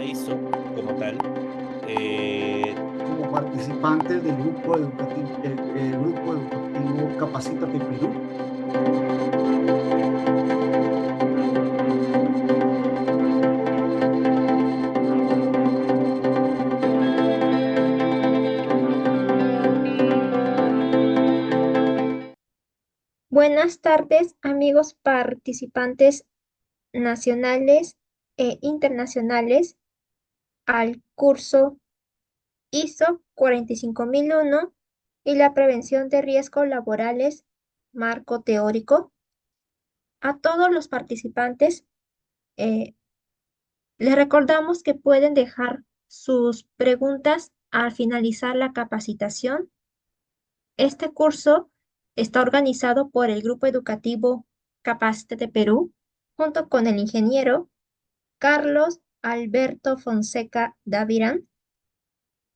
sistema ISO como tal. Eh, como participantes del grupo educativo Capacítate Perú. Buenas tardes, amigos participantes nacionales e internacionales al curso ISO 45001 y la prevención de riesgos laborales, marco teórico. A todos los participantes eh, les recordamos que pueden dejar sus preguntas al finalizar la capacitación. Este curso está organizado por el Grupo Educativo Capacítate Perú, junto con el ingeniero Carlos Alberto Fonseca Davirán.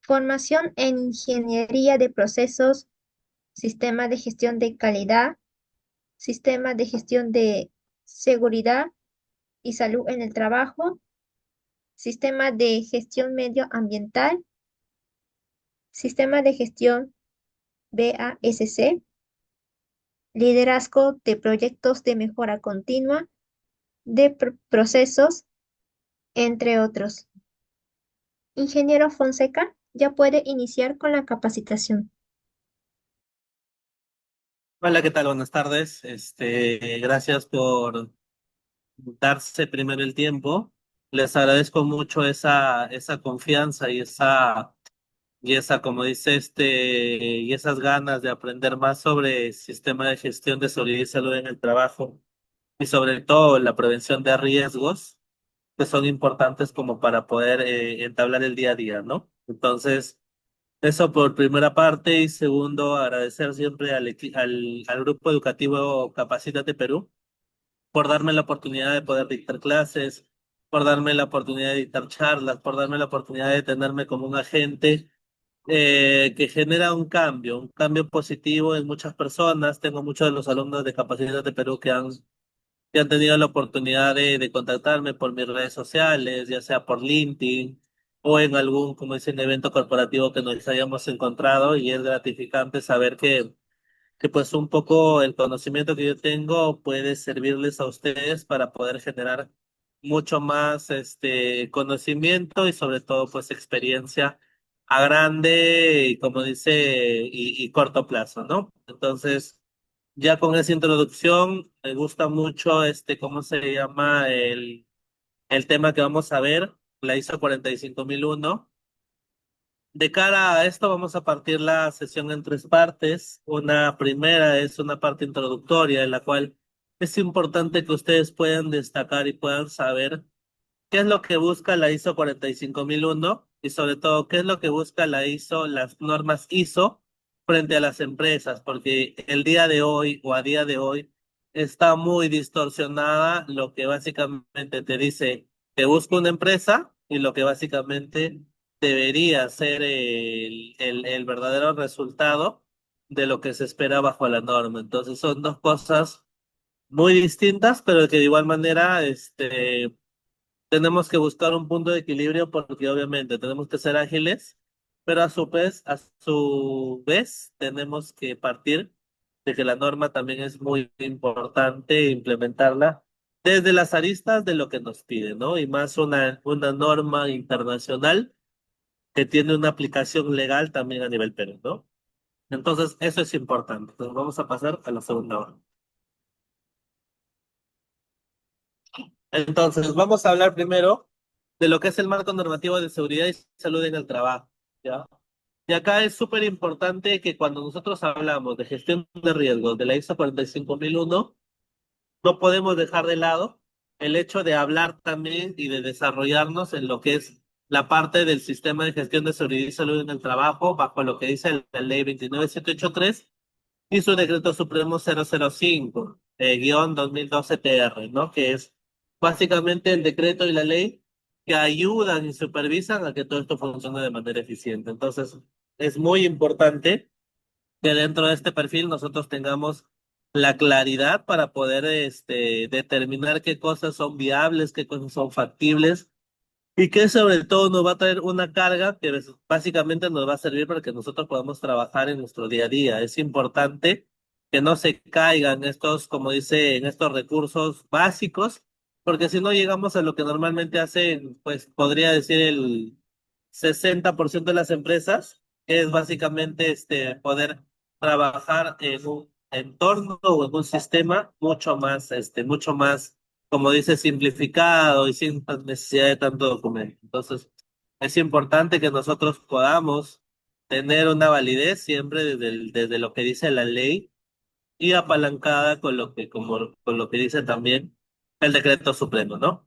Formación en Ingeniería de Procesos, Sistema de Gestión de Calidad, Sistema de Gestión de Seguridad y Salud en el Trabajo, Sistema de Gestión Medioambiental, Sistema de Gestión BASC, Liderazgo de Proyectos de Mejora Continua, de Procesos, entre otros. Ingeniero Fonseca, ya puede iniciar con la capacitación. Hola, ¿qué tal? Buenas tardes. Gracias por darse primero el tiempo. Les agradezco mucho esa confianza y esa, como dice y esas ganas de aprender más sobre sistema de gestión de seguridad y salud en el trabajo y sobre todo la prevención de riesgos que son importantes como para poder entablar el día a día, ¿no? Entonces, eso por primera parte y segundo, agradecer siempre al Grupo Educativo Capacítate Perú por darme la oportunidad de poder dictar clases, por darme la oportunidad de dictar charlas, por darme la oportunidad de tenerme como un agente que genera un cambio positivo en muchas personas. Tengo muchos de los alumnos de Capacítate Perú que han tenido la oportunidad de contactarme por mis redes sociales, ya sea por LinkedIn o en algún, como dicen, evento corporativo que nos hayamos encontrado, y es gratificante saber que pues un poco el conocimiento que yo tengo puede servirles a ustedes para poder generar mucho más conocimiento y sobre todo pues experiencia a grande y como dice y corto plazo, ¿no? Entonces, ya con esa introducción, me gusta mucho ¿cómo se llama? El tema que vamos a ver, la ISO 45001. De cara a esto, vamos a partir la sesión en tres partes. Una primera es una parte introductoria en la cual es importante que ustedes puedan destacar y puedan saber qué es lo que busca la ISO 45001 y sobre todo qué es lo que busca las normas ISO frente a las empresas, porque el día de hoy o a día de hoy está muy distorsionada lo que básicamente te dice que busca una empresa y lo que básicamente debería ser el verdadero resultado de lo que se espera bajo la norma. Entonces son dos cosas muy distintas, pero que de igual manera, tenemos que buscar un punto de equilibrio porque obviamente tenemos que ser ágiles, pero a su vez tenemos que partir de que la norma también es muy importante implementarla desde las aristas de lo que nos pide, ¿no? Y más una norma internacional que tiene una aplicación legal también a nivel Perú, ¿no? Entonces, eso es importante. Entonces, vamos a pasar a la segunda hora. Entonces, vamos a hablar primero de lo que es el marco normativo de seguridad y salud en el trabajo, ¿ya? Y acá es súper importante que cuando nosotros hablamos de gestión de riesgos de la ISO 45001, no podemos dejar de lado el hecho de hablar también y de desarrollarnos en lo que es la parte del sistema de gestión de seguridad y salud en el trabajo, bajo lo que dice la ley 29783 y su decreto supremo 005, guión 2012 TR, ¿no? Que es básicamente el decreto y la ley que ayudan y supervisan a que todo esto funcione de manera eficiente. Entonces, es muy importante que dentro de este perfil nosotros tengamos la claridad para poder determinar qué cosas son viables, qué cosas son factibles y que sobre todo nos va a traer una carga que básicamente nos va a servir para que nosotros podamos trabajar en nuestro día a día. Es importante que no se caigan estos, como dice, en estos recursos básicos, porque si no llegamos a lo que normalmente hacen, pues podría decir el 60% de las empresas, que es básicamente poder trabajar en un entorno o en un sistema mucho más, como dice, simplificado y sin necesidad de tanto documento. Entonces, es importante que nosotros podamos tener una validez siempre desde lo que dice la ley y apalancada con con lo que dice también el decreto supremo, ¿no?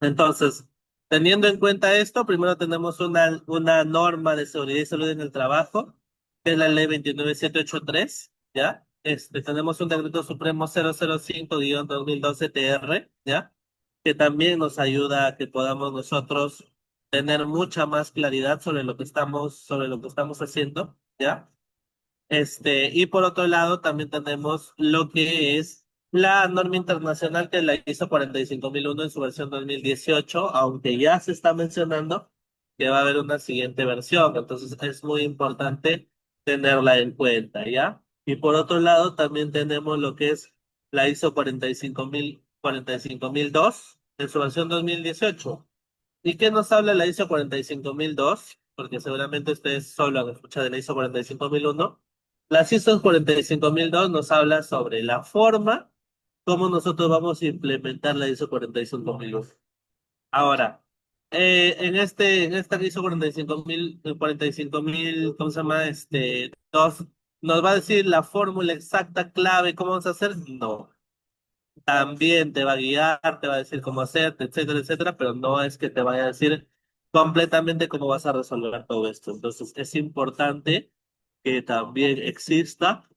Entonces, teniendo en cuenta esto, primero tenemos una norma de seguridad y salud en el trabajo, que es la ley 29783, ¿ya? Tenemos un decreto supremo 005-2012 TR, ¿ya? Que también nos ayuda a que podamos nosotros tener mucha más claridad sobre lo que estamos haciendo, ¿ya? Y por otro lado, también tenemos lo que es la norma internacional que la hizo 45001 en su versión 2018, aunque ya se está mencionando que va a haber una siguiente versión, entonces es muy importante tenerla en cuenta, ¿ya? Y por otro lado, también tenemos lo que es la ISO 45002 en su versión 2018. ¿Y qué nos habla la ISO 45002? Porque seguramente ustedes solo han escuchado de la ISO 45001. La ISO 45002 nos habla sobre la forma como nosotros vamos a implementar la ISO 45001. Ahora, en esta ISO 45000, ¿cómo se llama? ¿Nos va a decir la fórmula exacta, clave, cómo vamos a hacer? No. También te va a guiar, te va a decir cómo hacer, etcétera, etcétera, pero no es que te vaya a decir completamente cómo vas a resolver todo esto. Entonces, es importante que también exista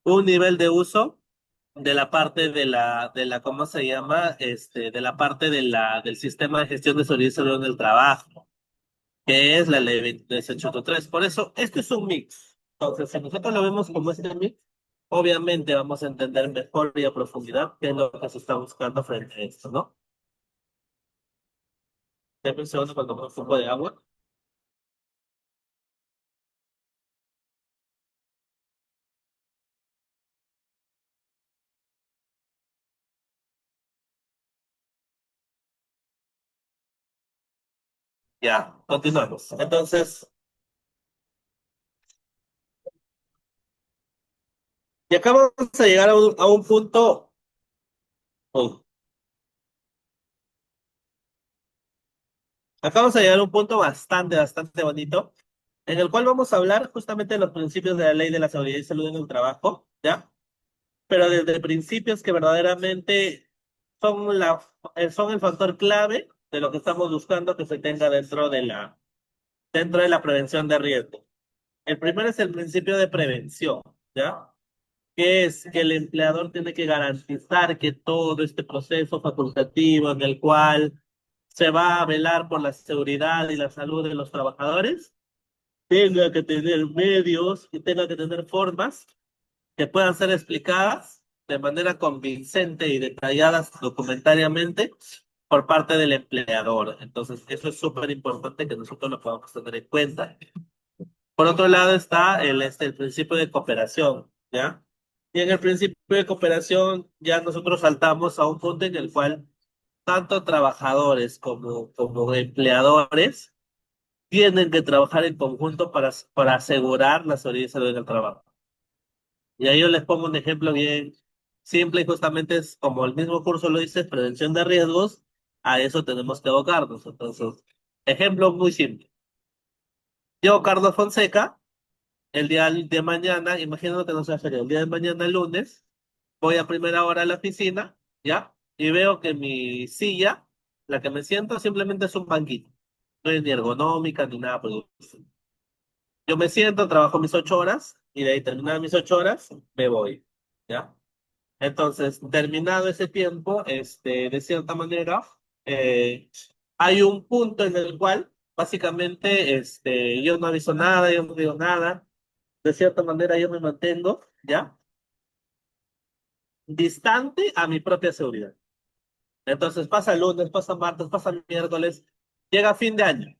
un nivel de uso de la parte ¿cómo se llama? De la parte del sistema de gestión de seguridad y salud en el trabajo, que es la ley 23883. Por eso, esto es un mix. Entonces, si nosotros lo vemos como este mix, obviamente vamos a entender mejor y a profundidad qué es lo que se está buscando frente a esto, ¿no? Deme un segundo cuando tomo un poco de agua. Ya, continuamos. Entonces, y acá vamos a llegar a un punto, uy, acá vamos a llegar a un punto bastante bonito, en el cual vamos a hablar justamente de los principios de la ley de la seguridad y salud en el trabajo, ¿ya? Pero desde principios que verdaderamente son el factor clave de lo que estamos buscando que se tenga dentro de la prevención de riesgo. El primero es el principio de prevención, ¿ya? Que es que el empleador tiene que garantizar que todo este proceso facultativo en el cual se va a velar por la seguridad y la salud de los trabajadores tenga que tener medios y tenga que tener formas que puedan ser explicadas de manera convincente y detalladas documentariamente por parte del empleador. Entonces, eso es súper importante que nosotros lo podamos tener en cuenta. Por otro lado está el principio de cooperación, ¿ya? Y en el principio de cooperación ya nosotros saltamos a un punto en el cual tanto trabajadores como empleadores tienen que trabajar en conjunto para asegurar la seguridad y salud en el trabajo. Y ahí yo les pongo un ejemplo bien simple y justamente es como el mismo curso lo dice, prevención de riesgos, a eso tenemos que abocarnos. Entonces, ejemplo muy simple. Yo, Carlos Fonseca, el día de mañana, imagínate que no sea feriado, el día de mañana, lunes, voy a primera hora a la oficina, ¿ya? Y veo que mi silla, la que me siento, simplemente es un banquito. No es ni ergonómica ni nada por el estilo. Yo me siento, trabajo mis 8 horas y de ahí terminadas mis 8 horas, me voy, ¿ya? Entonces, terminado ese tiempo, de cierta manera, eh, hay un punto en el cual, básicamente, yo no aviso nada, yo no digo nada, de cierta manera yo me mantengo, ¿ya? Distante a mi propia seguridad. Entonces pasa el lunes, pasa martes, pasa miércoles. Llega fin de año,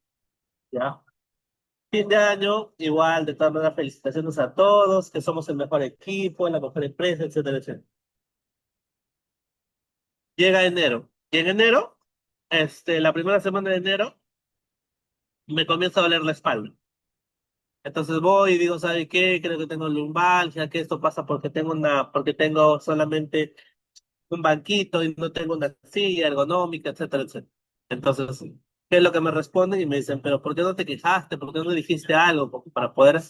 ¿ya? Fin de año, igual, de todas maneras, felicitaciones a todos, que somos el mejor equipo, la mejor empresa, etcétera, etcétera. Llega enero. Y en enero, la primera semana de enero, me comienza a doler la espalda. Entonces voy y digo, ¿sabe qué? Creo que tengo lumbalgia, que esto pasa porque tengo solamente un banquito y no tengo una silla ergonómica, etcétera, etcétera. Entonces, ¿qué es lo que me responden? Y me dicen, pero ¿por qué no te quejaste? ¿Por qué no dijiste algo para poder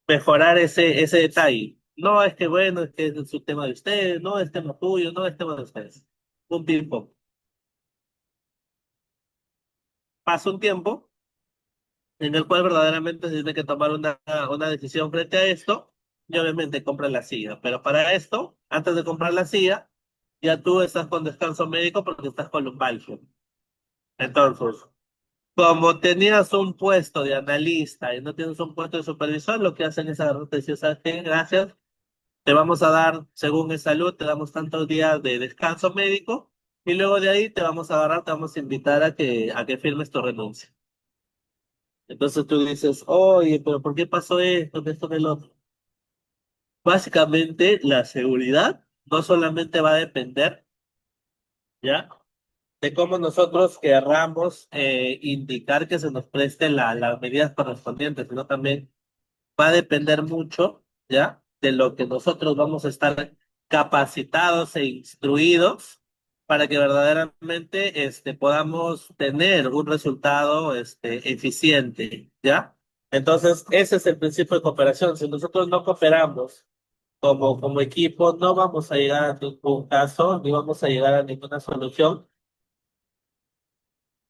mejorar ese detalle? No, es que bueno, es que es un tema de ustedes, no es tema tuyo, no es tema de ustedes. Un ping pong. Pasa un tiempo en el cual verdaderamente se tiene que tomar una decisión frente a esto y obviamente compra la silla. Pero para esto, antes de comprar la silla, ya tú estás con descanso médico porque estás con lumbalgia. Entonces, como tenías un puesto de analista y no tienes un puesto de supervisor, lo que hacen es agarrarte y decir, ¿sabes qué? Gracias, te vamos a dar, según el salud, te damos tantos días de descanso médico y luego de ahí te vamos a agarrar, te vamos a invitar a que firmes tu renuncia. Entonces tú dices, oye, pero ¿por qué pasó esto, que esto, que lo otro? Básicamente, la seguridad no solamente va a depender, ¿ya? De cómo nosotros querramos indicar que se nos presten las medidas correspondientes, sino también va a depender mucho, ¿ya? De lo que nosotros vamos a estar capacitados e instruidos para que verdaderamente podamos tener un resultado eficiente, ¿ya? Entonces, ese es el principio de cooperación. Si nosotros no cooperamos como equipo, no vamos a llegar a ningún caso, ni vamos a llegar a ninguna solución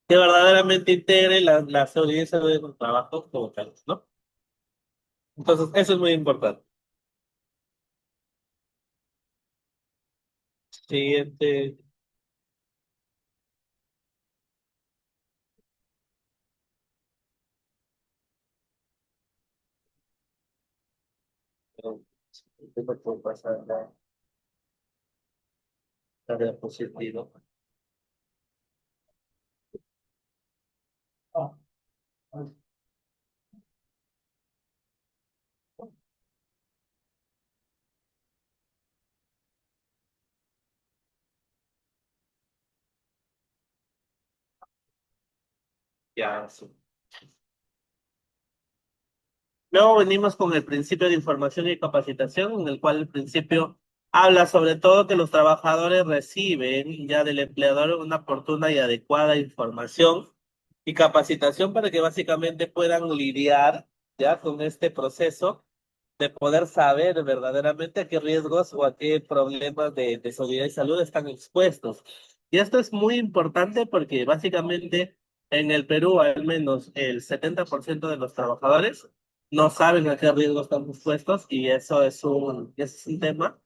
que verdaderamente integre la seguridad y salud de los trabajos como tal, ¿no? Entonces, eso es muy importante. Siguiente. Tengo que pasar la diapositiva. Ya, sí. Luego venimos con el principio de información y capacitación, en el cual el principio habla sobre todo que los trabajadores reciben ya del empleador una oportuna y adecuada información y capacitación para que básicamente puedan lidiar ya con este proceso de poder saber verdaderamente a qué riesgos o a qué problemas de seguridad y salud están expuestos. Y esto es muy importante porque básicamente en el Perú al menos el 70% de los trabajadores no saben a qué riesgos están expuestos y eso es un tema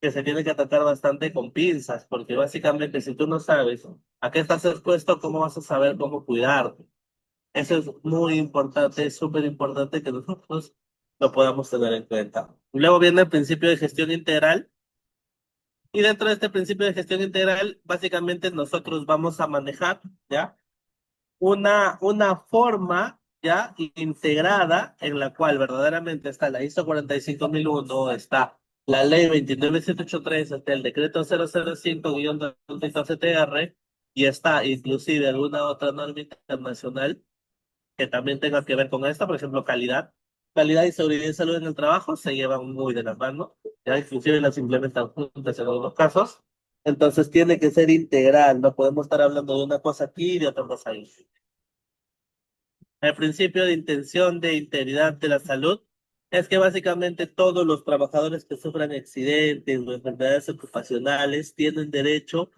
que se tiene que atacar bastante con pinzas, porque básicamente si tú no sabes a qué estás expuesto, ¿cómo vas a saber cómo cuidarte? Eso es muy importante, es súper importante que nosotros lo podamos tener en cuenta. Luego viene el principio de gestión integral y dentro de este principio de gestión integral, básicamente nosotros vamos a manejar, ¿ya? Una forma ya integrada en la cual verdaderamente está la ISO 45001, está la ley 29783, está el decreto 005-2012-CTR y está inclusive alguna otra norma internacional que también tenga que ver con esto, por ejemplo, calidad. Calidad y seguridad y salud en el trabajo se llevan muy de la mano, ya inclusive las implementan juntas en algunos casos. Entonces tiene que ser integral, no podemos estar hablando de una cosa aquí y de otra cosa ahí. El principio de intención de integridad de la salud es que básicamente todos los trabajadores que sufran accidentes o enfermedades ocupacionales tienen derecho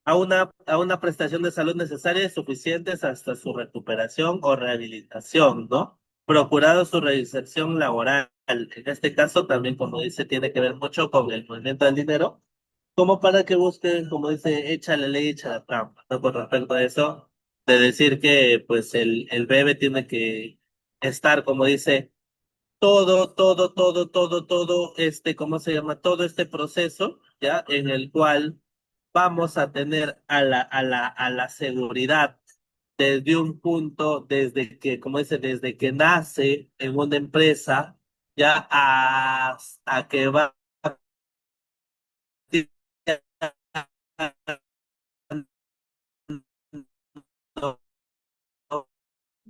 a una prestación de salud necesaria y suficientes hasta su recuperación o rehabilitación, ¿no? Procurado su reinserción laboral. En este caso también, como dice, tiene que ver mucho con el movimiento del dinero, como para que busquen, como dice, echa la ley, echa la trampa, ¿no? Con respecto a eso, de decir que pues el bebé tiene que estar, como dice, todo, ¿cómo se llama? Todo este proceso, ¿ya? En el cual vamos a tener a la seguridad. desde un punto, desde que, como dice, desde que nace en una empresa, ya hasta que va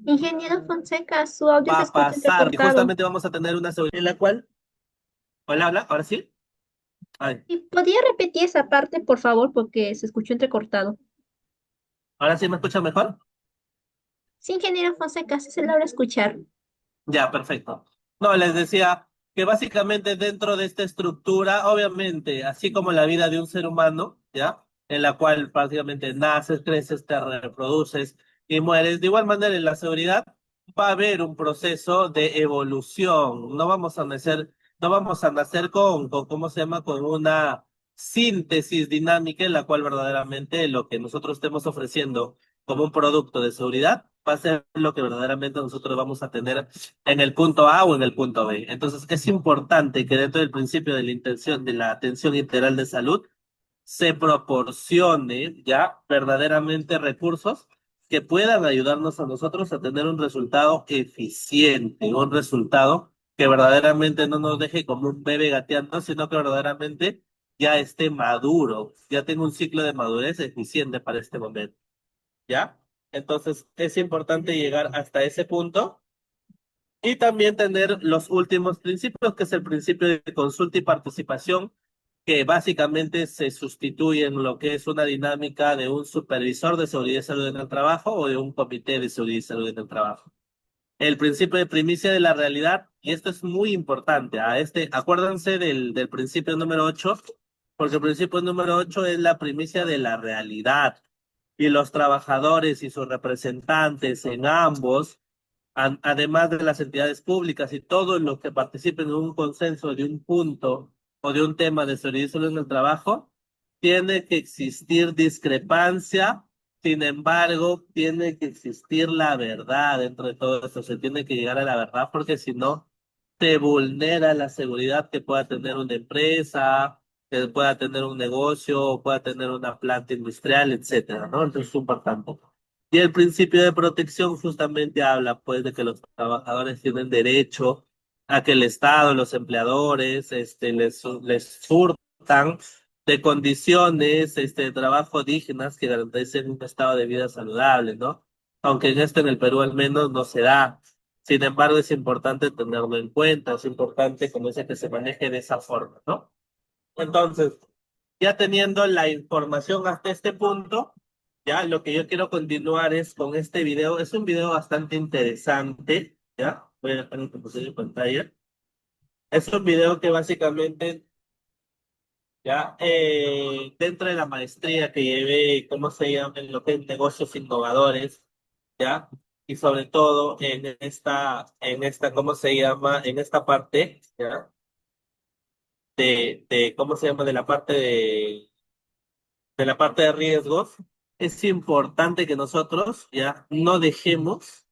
Ingeniero Fonseca, su audio va se a escucha pasar. Y entrecortado. justamente vamos a tener una seguridad en la cual, hola, hola, ahora sí. Ay, ¿Y podría repetir esa parte, por favor, porque se escuchó entrecortado? ahora sí me escucha mejor. Sí, ingeniero Fonseca, sí se logra escuchar. Ya, perfecto. No, les decía que básicamente dentro de esta estructura, obviamente, así como la vida de un ser humano, ¿ya? En la cual prácticamente naces, creces, te reproduces y mueres, de igual manera en la seguridad va a haber un proceso de evolución. No vamos a nacer con ¿cómo se llama? Con una síntesis dinámica en la cual verdaderamente lo que nosotros estemos ofreciendo como un producto de seguridad va a ser lo que verdaderamente nosotros vamos a tener en el punto A o en el punto B. Entonces, es importante que dentro del principio de la intención de la atención integral de salud se proporcione ya verdaderamente recursos que puedan ayudarnos a nosotros a tener un resultado eficiente, un resultado que verdaderamente no nos deje como un bebé gateando, sino que verdaderamente ya esté maduro, ya tenga un ciclo de madurez eficiente para este momento, ¿ya? Entonces, es importante llegar hasta ese punto y también tener los últimos principios, que es el principio de consulta y participación, que básicamente se sustituye en lo que es una dinámica de un supervisor de seguridad y salud en el trabajo o de un comité de seguridad y salud en el trabajo. El principio de primicia de la realidad, y esto es muy importante, acuérdense del principio número 8, porque el principio número 8 es la primicia de la realidad, y los trabajadores y sus representantes en ambos además de las entidades públicas y todos los que participen en un consenso de un punto o de un tema de seguridad y salud en el trabajo, tiene que existir discrepancia, sin embargo, tiene que existir la verdad dentro de todo esto, se tiene que llegar a la verdad porque si no, se vulnera la seguridad que pueda tener una empresa, que pueda tener un negocio, o pueda tener una planta industrial, etcétera, ¿no? Entonces es importante. Y el principio de protección justamente habla pues de que los trabajadores tienen derecho a que el Estado, los empleadores, les surtan de condiciones, de trabajo dignas que garanticen un estado de vida saludable, ¿no? Aunque en el Perú al menos no se da. Sin embargo, es importante tenerlo en cuenta, es importante, como dice, que se maneje de esa forma, ¿no? Entonces, ya teniendo la información hasta este punto, ya lo que yo quiero continuar es con este video. Es un video bastante interesante, ¿ya? Voy a dejar en compartir en pantalla. Es un video que básicamente, ya, dentro de la maestría que llevé, ¿cómo se llama? En lo que es negocios innovadores, ¿ya? Y sobre todo ¿cómo se llama? En esta parte, ¿ya? ¿Cómo se llama? De la parte de riesgos, es importante que nosotros ya no dejemos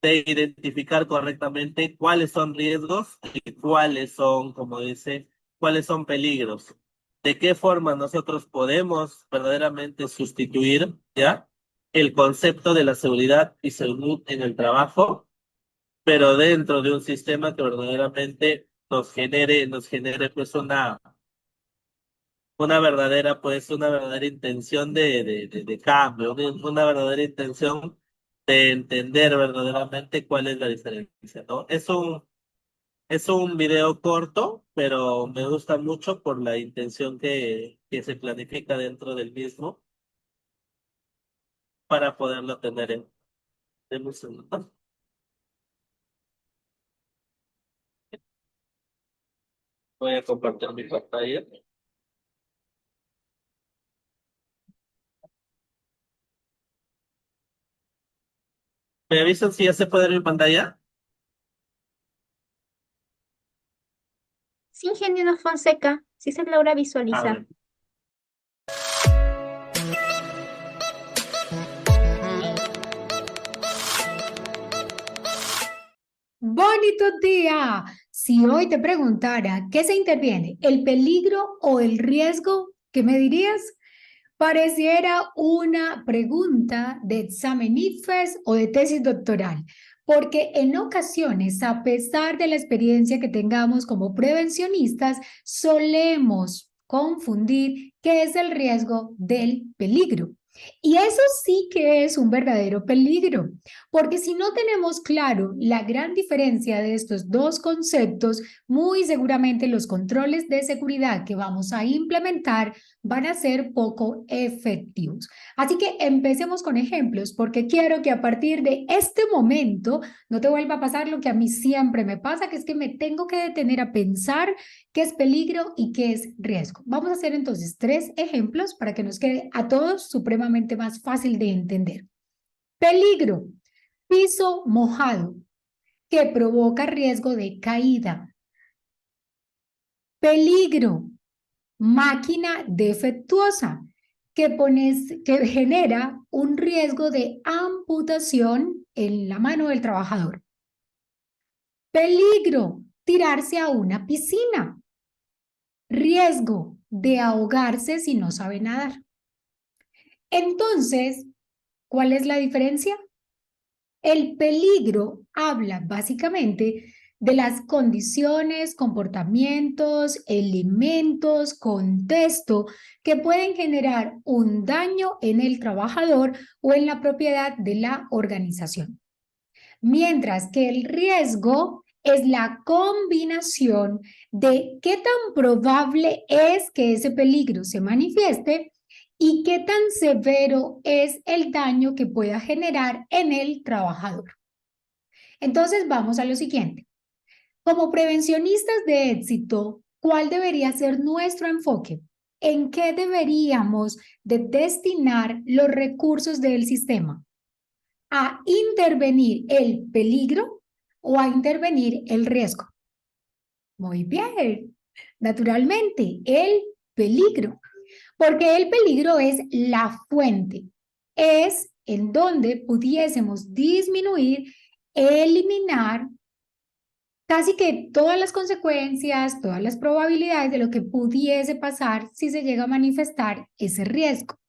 de identificar correctamente cuáles son riesgos y cuáles son, como dice, cuáles son peligros. De qué forma nosotros podemos verdaderamente sustituir ya el concepto de la seguridad y salud en el trabajo, pero dentro de un sistema que verdaderamente nos genere pues una verdadera intención de cambio, una verdadera intención de entender verdaderamente cuál es la diferencia, ¿no? Es un video corto, pero me gusta mucho por la intención que se planifica dentro del mismo para poderlo tener en un segundo. Voy a compartir mi pantalla. ¿Me avisan si ya se puede ver mi pantalla? Sí, ingeniero Fonseca, sí se logra A visualizar. ver. Bonito día. Si hoy te preguntara qué se interviene, el peligro o el riesgo, ¿qué me dirías? Pareciera una pregunta de examen ICFES o de tesis doctoral, porque en ocasiones, a pesar de la experiencia que tengamos como prevencionistas, solemos confundir qué es el riesgo del peligro. Y eso sí que es un verdadero peligro, porque si no tenemos claro la gran diferencia de estos dos conceptos, muy seguramente los controles de seguridad que vamos a implementar van a ser poco efectivos. Así que empecemos con ejemplos, porque quiero que a partir de este momento no te vuelva a pasar lo que a mí siempre me pasa, que es que me tengo que detener a pensar qué es peligro y qué es riesgo. Vamos a hacer entonces 3 ejemplos para que nos quede a todos supremamente más fácil de entender. Peligro, piso mojado, que provoca riesgo de caída. Peligro, máquina defectuosa, que genera un riesgo de amputación en la mano del trabajador. Peligro, tirarse a una piscina. Riesgo de ahogarse si no sabe nadar. Entonces, ¿cuál es la diferencia? El peligro habla básicamente de las condiciones, comportamientos, elementos, contexto que pueden generar un daño en el trabajador o en la propiedad de la organización. Mientras que el riesgo es la combinación de qué tan probable es que ese peligro se manifieste y qué tan severo es el daño que pueda generar en el trabajador. Entonces vamos a lo siguiente. Como prevencionistas de éxito, ¿cuál debería ser nuestro enfoque? ¿En qué deberíamos de destinar los recursos del sistema? ¿A intervenir el peligro o a intervenir el riesgo? Muy bien, naturalmente, el peligro, porque el peligro es la fuente, es en donde pudiésemos disminuir, eliminar casi que todas las consecuencias, todas las probabilidades de lo que pudiese pasar si se llega a manifestar ese riesgo.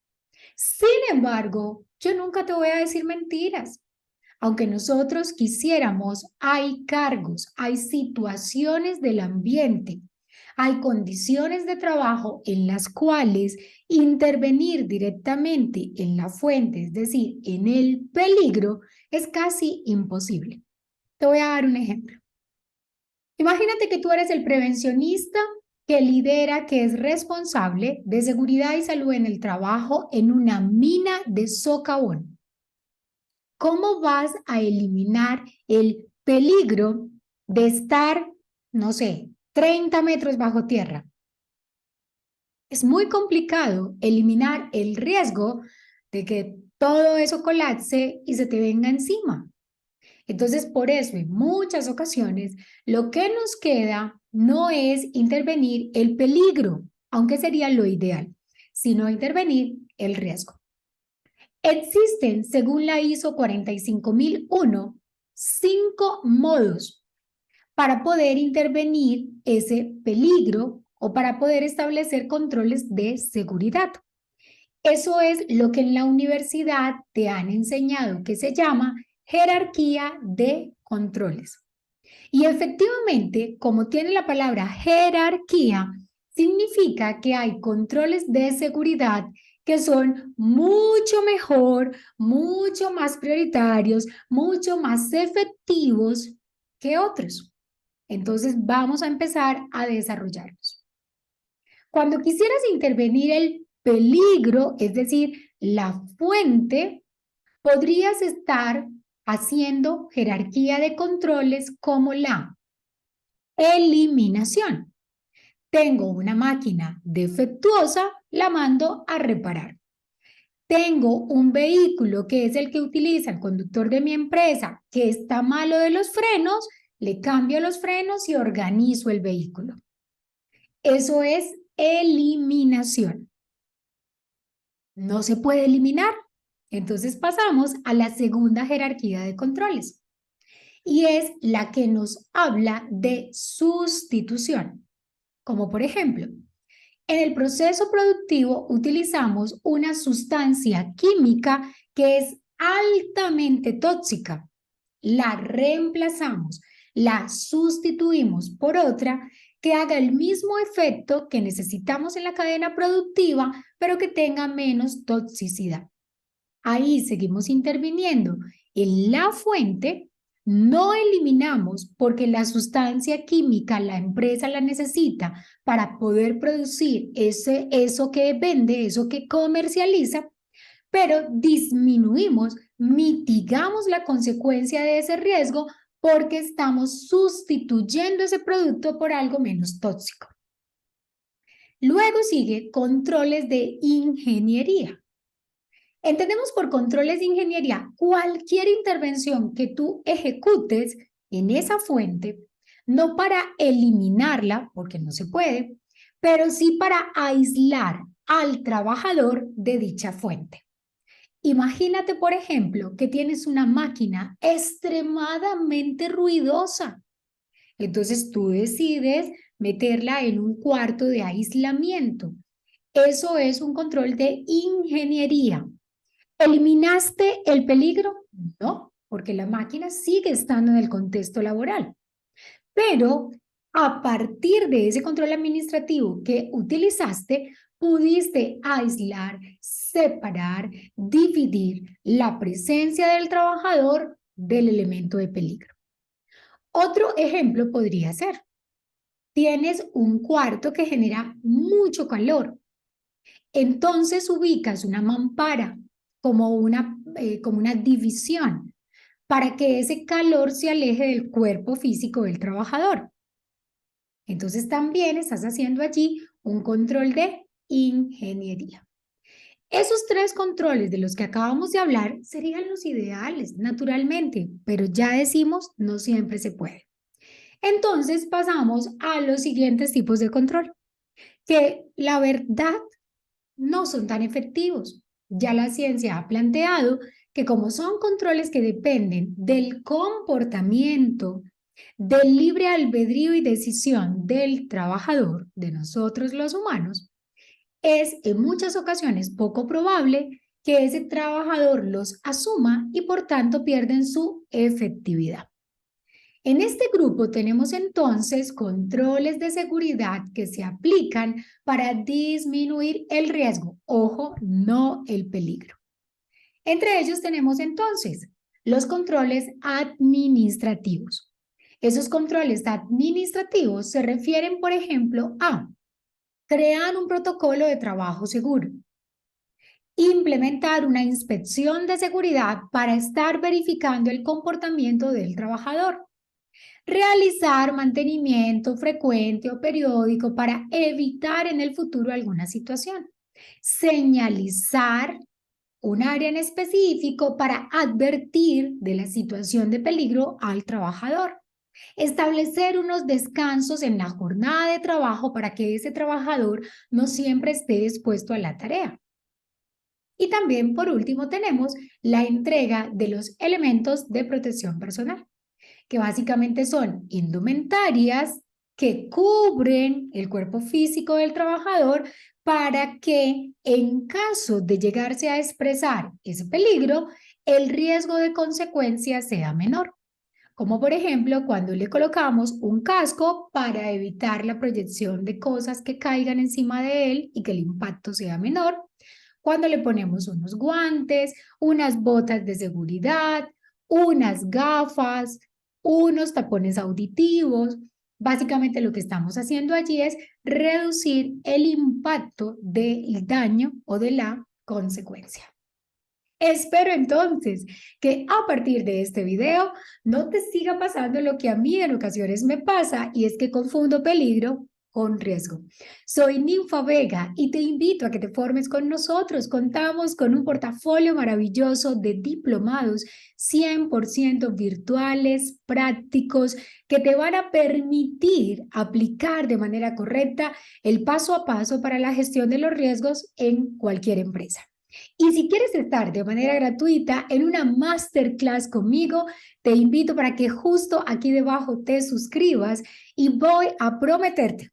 Sin embargo, yo nunca te voy a decir mentiras. Aunque nosotros quisiéramos, hay cargos, hay situaciones del ambiente, hay condiciones de trabajo en las cuales intervenir directamente en la fuente, es decir, en el peligro, es casi imposible. Te voy a dar un ejemplo. Imagínate que tú eres el prevencionista que lidera, que es responsable de seguridad y salud en el trabajo en una mina de socavón. ¿Cómo vas a eliminar el peligro de estar, no sé, 30 metros bajo tierra? Es muy complicado eliminar el riesgo de que todo eso colapse y se te venga encima. Entonces, por eso, en muchas ocasiones, lo que nos queda no es intervenir el peligro, aunque sería lo ideal, sino intervenir el riesgo. Existen, según la ISO 45001, 5 modos para poder intervenir ese peligro o para poder establecer controles de seguridad. Eso es lo que en la universidad te han enseñado, que se llama jerarquía de controles. Y efectivamente, como tiene la palabra jerarquía, significa que hay controles de seguridad que son mucho mejor, mucho más prioritarios, mucho más efectivos que otros. Entonces vamos a empezar a desarrollarlos. Cuando quisieras intervenir el peligro, es decir, la fuente, podrías estar haciendo jerarquía de controles como la eliminación. Tengo una máquina defectuosa, la mando a reparar. Tengo un vehículo que es el que utiliza el conductor de mi empresa, que está malo de los frenos, le cambio los frenos y organizo el vehículo. Eso es eliminación. No se puede eliminar. Entonces pasamos a la segunda jerarquía de controles y es la que nos habla de sustitución. Como por ejemplo, En el proceso productivo utilizamos una sustancia química que es altamente tóxica. La reemplazamos, la sustituimos por otra que haga el mismo efecto que necesitamos en la cadena productiva, pero que tenga menos toxicidad. Ahí seguimos interviniendo en la fuente, no eliminamos porque la sustancia química la empresa la necesita para poder producir eso que vende, eso que comercializa, pero disminuimos, mitigamos la consecuencia de ese riesgo porque estamos sustituyendo ese producto por algo menos tóxico. Luego sigue controles de ingeniería. Entendemos por controles de ingeniería cualquier intervención que tú ejecutes en esa fuente, no para eliminarla, porque no se puede, pero sí para aislar al trabajador de dicha fuente. Imagínate, por ejemplo, que tienes una máquina extremadamente ruidosa. Entonces tú decides meterla en un cuarto de aislamiento. Eso es un control de ingeniería. ¿Eliminaste el peligro? No, porque la máquina sigue estando en el contexto laboral. Pero a partir de ese control administrativo que utilizaste, pudiste aislar, separar, dividir la presencia del trabajador del elemento de peligro. Otro ejemplo podría ser, tienes un cuarto que genera mucho calor. Entonces ubicas una mampara como una división para que ese calor se aleje del cuerpo físico del trabajador. Entonces también estás haciendo allí un control de ingeniería. Esos tres controles de los que acabamos de hablar serían los ideales, naturalmente, pero ya decimos, no siempre se puede. Entonces pasamos a los siguientes tipos de control, que la verdad no son tan efectivos. Ya la ciencia ha planteado que como son controles que dependen del comportamiento, del libre albedrío y decisión del trabajador, de nosotros los humanos, es en muchas ocasiones poco probable que ese trabajador los asuma y por tanto pierden su efectividad. En este grupo tenemos entonces controles de seguridad que se aplican para disminuir el riesgo, ojo, no el peligro. Entre ellos tenemos entonces los controles administrativos. Esos controles administrativos se refieren, por ejemplo, a crear un protocolo de trabajo seguro, implementar una inspección de seguridad para estar verificando el comportamiento del trabajador, realizar mantenimiento frecuente o periódico para evitar en el futuro alguna situación, señalizar un área en específico para advertir de la situación de peligro al trabajador, establecer unos descansos en la jornada de trabajo para que ese trabajador no siempre esté expuesto a la tarea. Y también, por último, tenemos la entrega de los elementos de protección personal, que básicamente son indumentarias que cubren el cuerpo físico del trabajador para que en caso de llegarse a expresar ese peligro, el riesgo de consecuencia sea menor. Como por ejemplo cuando le colocamos un casco para evitar la proyección de cosas que caigan encima de él y que el impacto sea menor. Cuando le ponemos unos guantes, unas botas de seguridad, unas gafas, unos tapones auditivos. Básicamente lo que estamos haciendo allí es reducir el impacto del daño o de la consecuencia. Espero entonces que a partir de este video no te siga pasando lo que a mí en ocasiones me pasa, y es que confundo peligro con riesgo. Soy Ninfa Vega y te invito a que te formes con nosotros. Contamos con un portafolio maravilloso de diplomados 100% virtuales, prácticos, que te van a permitir aplicar de manera correcta el paso a paso para la gestión de los riesgos en cualquier empresa. Y si quieres estar de manera gratuita en una masterclass conmigo, te invito para que justo aquí debajo te suscribas y voy a prometerte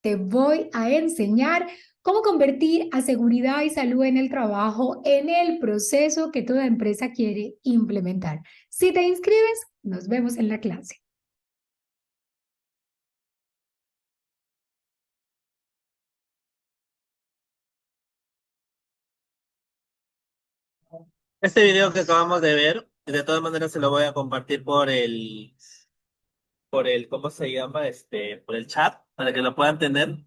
te voy a enseñar cómo convertir a seguridad y salud en el trabajo en el proceso que toda empresa quiere implementar. Si te inscribes, nos vemos en la clase. Este video que acabamos de ver, de todas maneras se lo voy a compartir ¿cómo se llama? Por el chat, para que lo puedan tener.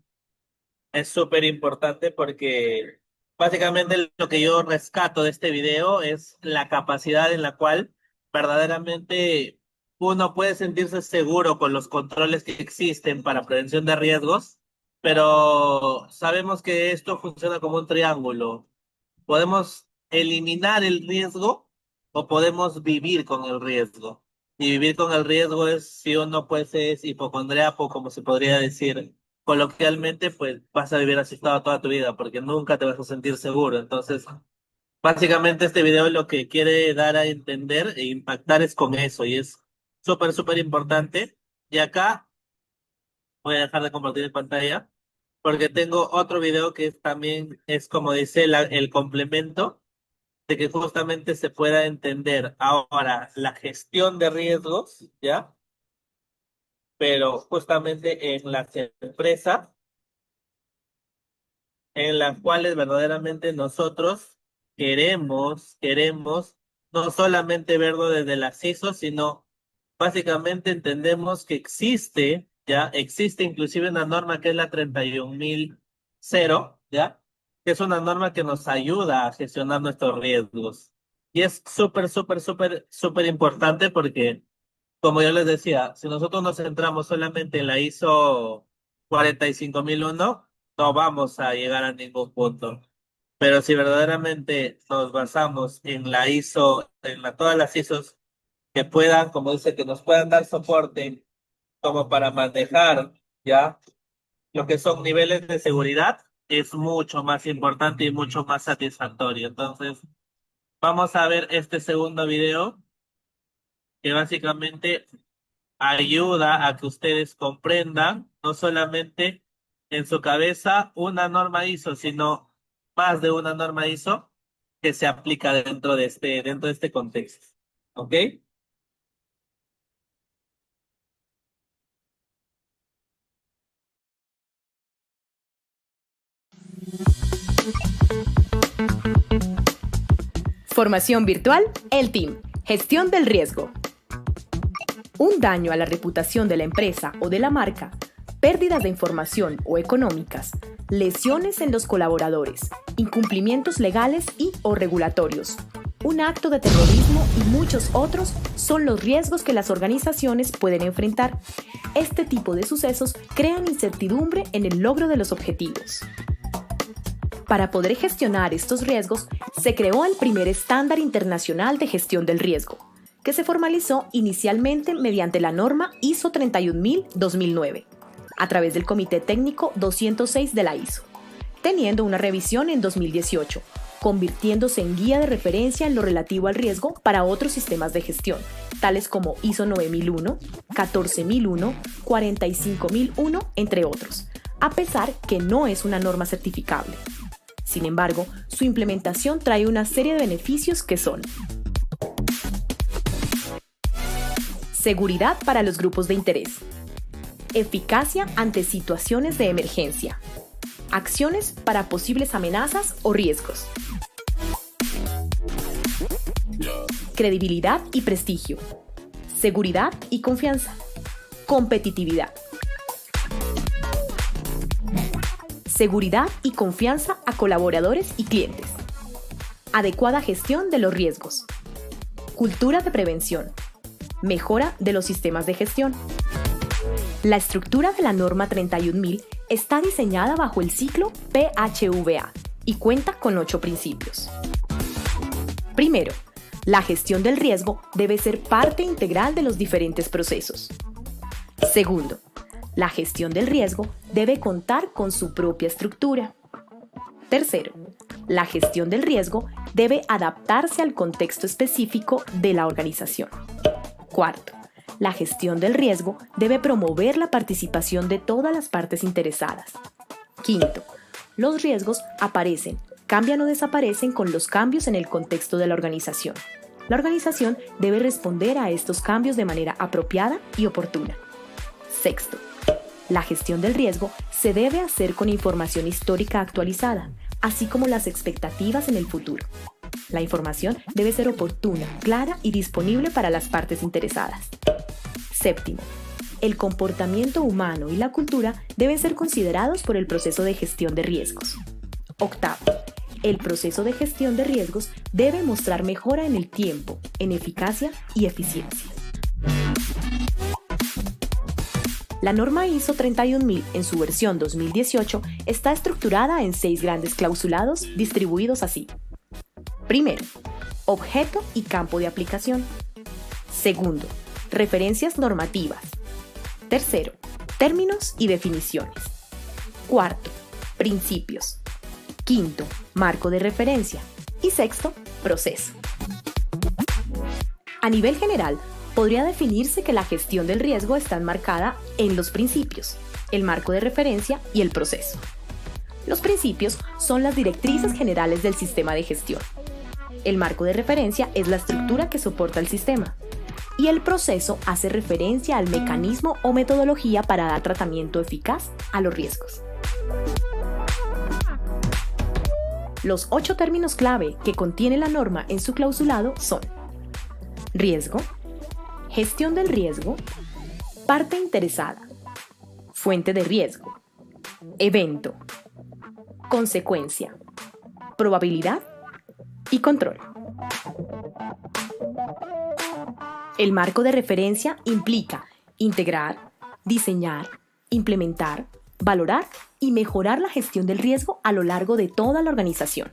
Es súper importante porque básicamente lo que yo rescato de este video es la capacidad en la cual verdaderamente uno puede sentirse seguro con los controles que existen para prevención de riesgos, pero sabemos que esto funciona como un triángulo. Podemos eliminar el riesgo o podemos vivir con el riesgo. Y vivir con el riesgo es si uno pues es hipocondriaco, como se podría decir coloquialmente, pues vas a vivir asustado toda tu vida porque nunca te vas a sentir seguro. Entonces, básicamente este video lo que quiere dar a entender e impactar es con eso y es súper, súper importante. Y acá voy a dejar de compartir en pantalla porque tengo otro video que también es como dice el complemento de que justamente se pueda entender ahora la gestión de riesgos, ¿ya? Pero justamente en las empresas en las cuales verdaderamente nosotros queremos no solamente verlo desde las ISO, sino básicamente entendemos que existe inclusive una norma que es la 31000, ¿ya? Que es una norma que nos ayuda a gestionar nuestros riesgos. Y es súper, súper, súper, súper importante porque, como yo les decía, si nosotros nos centramos solamente en la ISO 45001, no vamos a llegar a ningún punto. Pero si verdaderamente nos basamos en la ISO, todas las ISOs que puedan, como dice, que nos puedan dar soporte como para manejar ya lo que son niveles de seguridad, es mucho más importante y mucho más satisfactorio. Entonces, vamos a ver este segundo video que básicamente ayuda a que ustedes comprendan no solamente en su cabeza una norma ISO, sino más de una norma ISO que se aplica dentro de este contexto. ¿Ok? Formación virtual, el team, gestión del riesgo. Un daño a la reputación de la empresa o de la marca, pérdidas de información o económicas, lesiones en los colaboradores, incumplimientos legales y o regulatorios, un acto de terrorismo y muchos otros son los riesgos que las organizaciones pueden enfrentar. Este tipo de sucesos crean incertidumbre en el logro de los objetivos. Para poder gestionar estos riesgos, se creó el primer estándar internacional de gestión del riesgo, que se formalizó inicialmente mediante la norma ISO 31000-2009, a través del Comité Técnico 206 de la ISO, teniendo una revisión en 2018, convirtiéndose en guía de referencia en lo relativo al riesgo para otros sistemas de gestión, tales como ISO 9001, 14001, 45001, entre otros, a pesar que no es una norma certificable. Sin embargo, su implementación trae una serie de beneficios que son: seguridad para los grupos de interés, eficacia ante situaciones de emergencia, acciones para posibles amenazas o riesgos, credibilidad y prestigio, seguridad y confianza, competitividad. Seguridad y confianza a colaboradores y clientes. Adecuada gestión de los riesgos. Cultura de prevención. Mejora de los sistemas de gestión. La estructura de la norma 31000 está diseñada bajo el ciclo PHVA y cuenta con 8 principios. Primero, la gestión del riesgo debe ser parte integral de los diferentes procesos. Segundo, la gestión del riesgo debe contar con su propia estructura. Tercero, la gestión del riesgo debe adaptarse al contexto específico de la organización. Cuarto, La gestión del riesgo debe promover la participación de todas las partes interesadas. Quinto, los riesgos aparecen, cambian o desaparecen con los cambios en el contexto de la organización. La organización debe responder a estos cambios de manera apropiada y oportuna. Sexto, la gestión del riesgo se debe hacer con información histórica actualizada, así como las expectativas en el futuro. La información debe ser oportuna, clara y disponible para las partes interesadas. Séptimo, el comportamiento humano y la cultura deben ser considerados por el proceso de gestión de riesgos. Octavo, el proceso de gestión de riesgos debe mostrar mejora en el tiempo, en eficacia y eficiencia. La norma ISO 31000 en su versión 2018 está estructurada en 6 grandes clausulados distribuidos así. Primero, objeto y campo de aplicación. Segundo, referencias normativas. Tercero, términos y definiciones. Cuarto, principios. Quinto, marco de referencia. Y sexto, proceso. A nivel general, podría definirse que la gestión del riesgo está enmarcada en los principios, el marco de referencia y el proceso. Los principios son las directrices generales del sistema de gestión. El marco de referencia es la estructura que soporta el sistema. Y el proceso hace referencia al mecanismo o metodología para dar tratamiento eficaz a los riesgos. Los 8 términos clave que contiene la norma en su clausulado son: riesgo, gestión del riesgo, parte interesada, fuente de riesgo, evento, consecuencia, probabilidad y control. El marco de referencia implica integrar, diseñar, implementar, valorar y mejorar la gestión del riesgo a lo largo de toda la organización.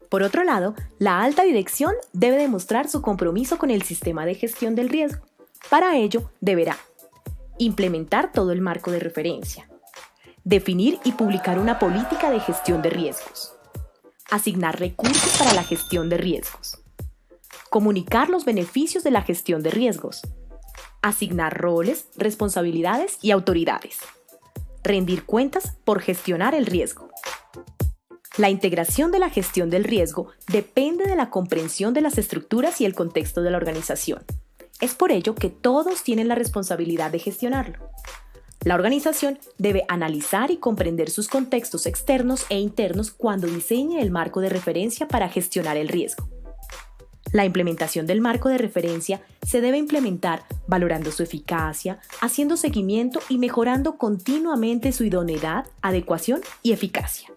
Por otro lado, la alta dirección debe demostrar su compromiso con el sistema de gestión del riesgo. Para ello, deberá implementar todo el marco de referencia, definir y publicar una política de gestión de riesgos, asignar recursos para la gestión de riesgos, comunicar los beneficios de la gestión de riesgos, asignar roles, responsabilidades y autoridades, rendir cuentas por gestionar el riesgo. La integración de la gestión del riesgo depende de la comprensión de las estructuras y el contexto de la organización. Es por ello que todos tienen la responsabilidad de gestionarlo. La organización debe analizar y comprender sus contextos externos e internos cuando diseñe el marco de referencia para gestionar el riesgo. La implementación del marco de referencia se debe implementar valorando su eficacia, haciendo seguimiento y mejorando continuamente su idoneidad, adecuación y eficacia.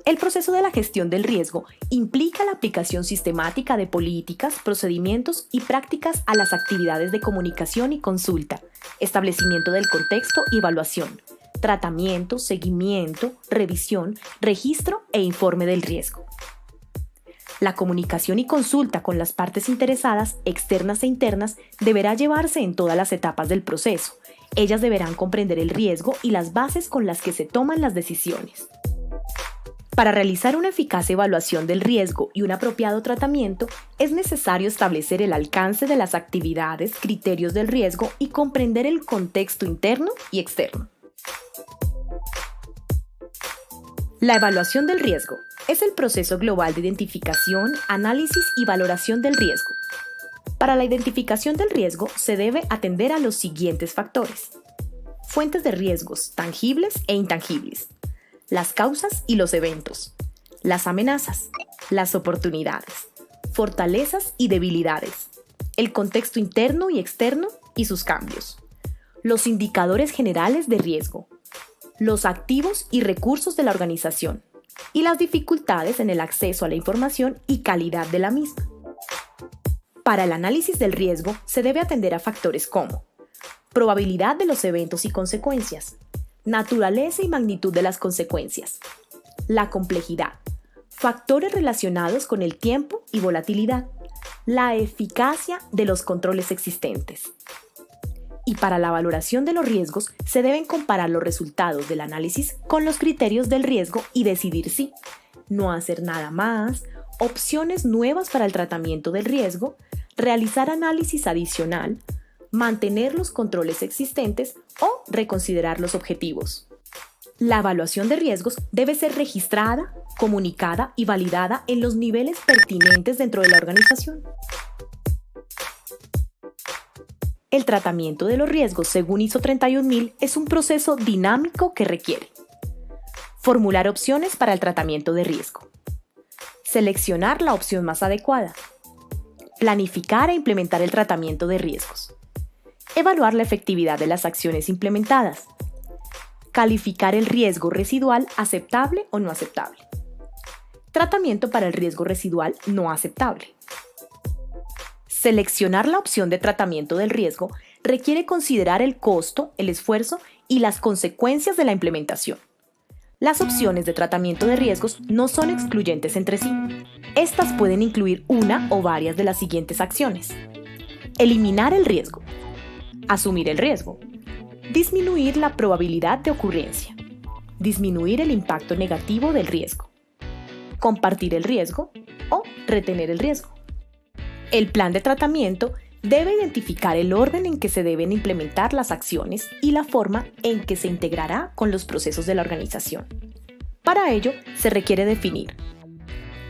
El proceso de la gestión del riesgo implica la aplicación sistemática de políticas, procedimientos y prácticas a las actividades de comunicación y consulta, establecimiento del contexto y evaluación, tratamiento, seguimiento, revisión, registro e informe del riesgo. La comunicación y consulta con las partes interesadas, externas e internas, deberá llevarse en todas las etapas del proceso. Ellas deberán comprender el riesgo y las bases con las que se toman las decisiones. Para realizar una eficaz evaluación del riesgo y un apropiado tratamiento, es necesario establecer el alcance de las actividades, criterios del riesgo y comprender el contexto interno y externo. La evaluación del riesgo es el proceso global de identificación, análisis y valoración del riesgo. Para la identificación del riesgo se debe atender a los siguientes factores: fuentes de riesgos tangibles e intangibles, las causas y los eventos, las amenazas, las oportunidades, fortalezas y debilidades, el contexto interno y externo y sus cambios, los indicadores generales de riesgo, los activos y recursos de la organización y las dificultades en el acceso a la información y calidad de la misma. Para el análisis del riesgo se debe atender a factores como probabilidad de los eventos y consecuencias, naturaleza y magnitud de las consecuencias, la complejidad, factores relacionados con el tiempo y volatilidad, la eficacia de los controles existentes. Y para la valoración de los riesgos se deben comparar los resultados del análisis con los criterios del riesgo y decidir si no hacer nada más opciones nuevas para el tratamiento del riesgo, realizar análisis adicional, mantener los controles existentes o reconsiderar los objetivos. La evaluación de riesgos debe ser registrada, comunicada y validada en los niveles pertinentes dentro de la organización. El tratamiento de los riesgos según ISO 31000 es un proceso dinámico que requiere formular opciones para el tratamiento de riesgo, seleccionar la opción más adecuada, planificar e implementar el tratamiento de riesgos, evaluar la efectividad de las acciones implementadas, calificar el riesgo residual aceptable o no aceptable, tratamiento para el riesgo residual no aceptable. Seleccionar la opción de tratamiento del riesgo requiere considerar el costo, el esfuerzo y las consecuencias de la implementación. Las opciones de tratamiento de riesgos no son excluyentes entre sí. Estas pueden incluir una o varias de las siguientes acciones: eliminar el riesgo, asumir el riesgo, disminuir la probabilidad de ocurrencia, disminuir el impacto negativo del riesgo, compartir el riesgo o retener el riesgo. El plan de tratamiento debe identificar el orden en que se deben implementar las acciones y la forma en que se integrará con los procesos de la organización. Para ello, se requiere definir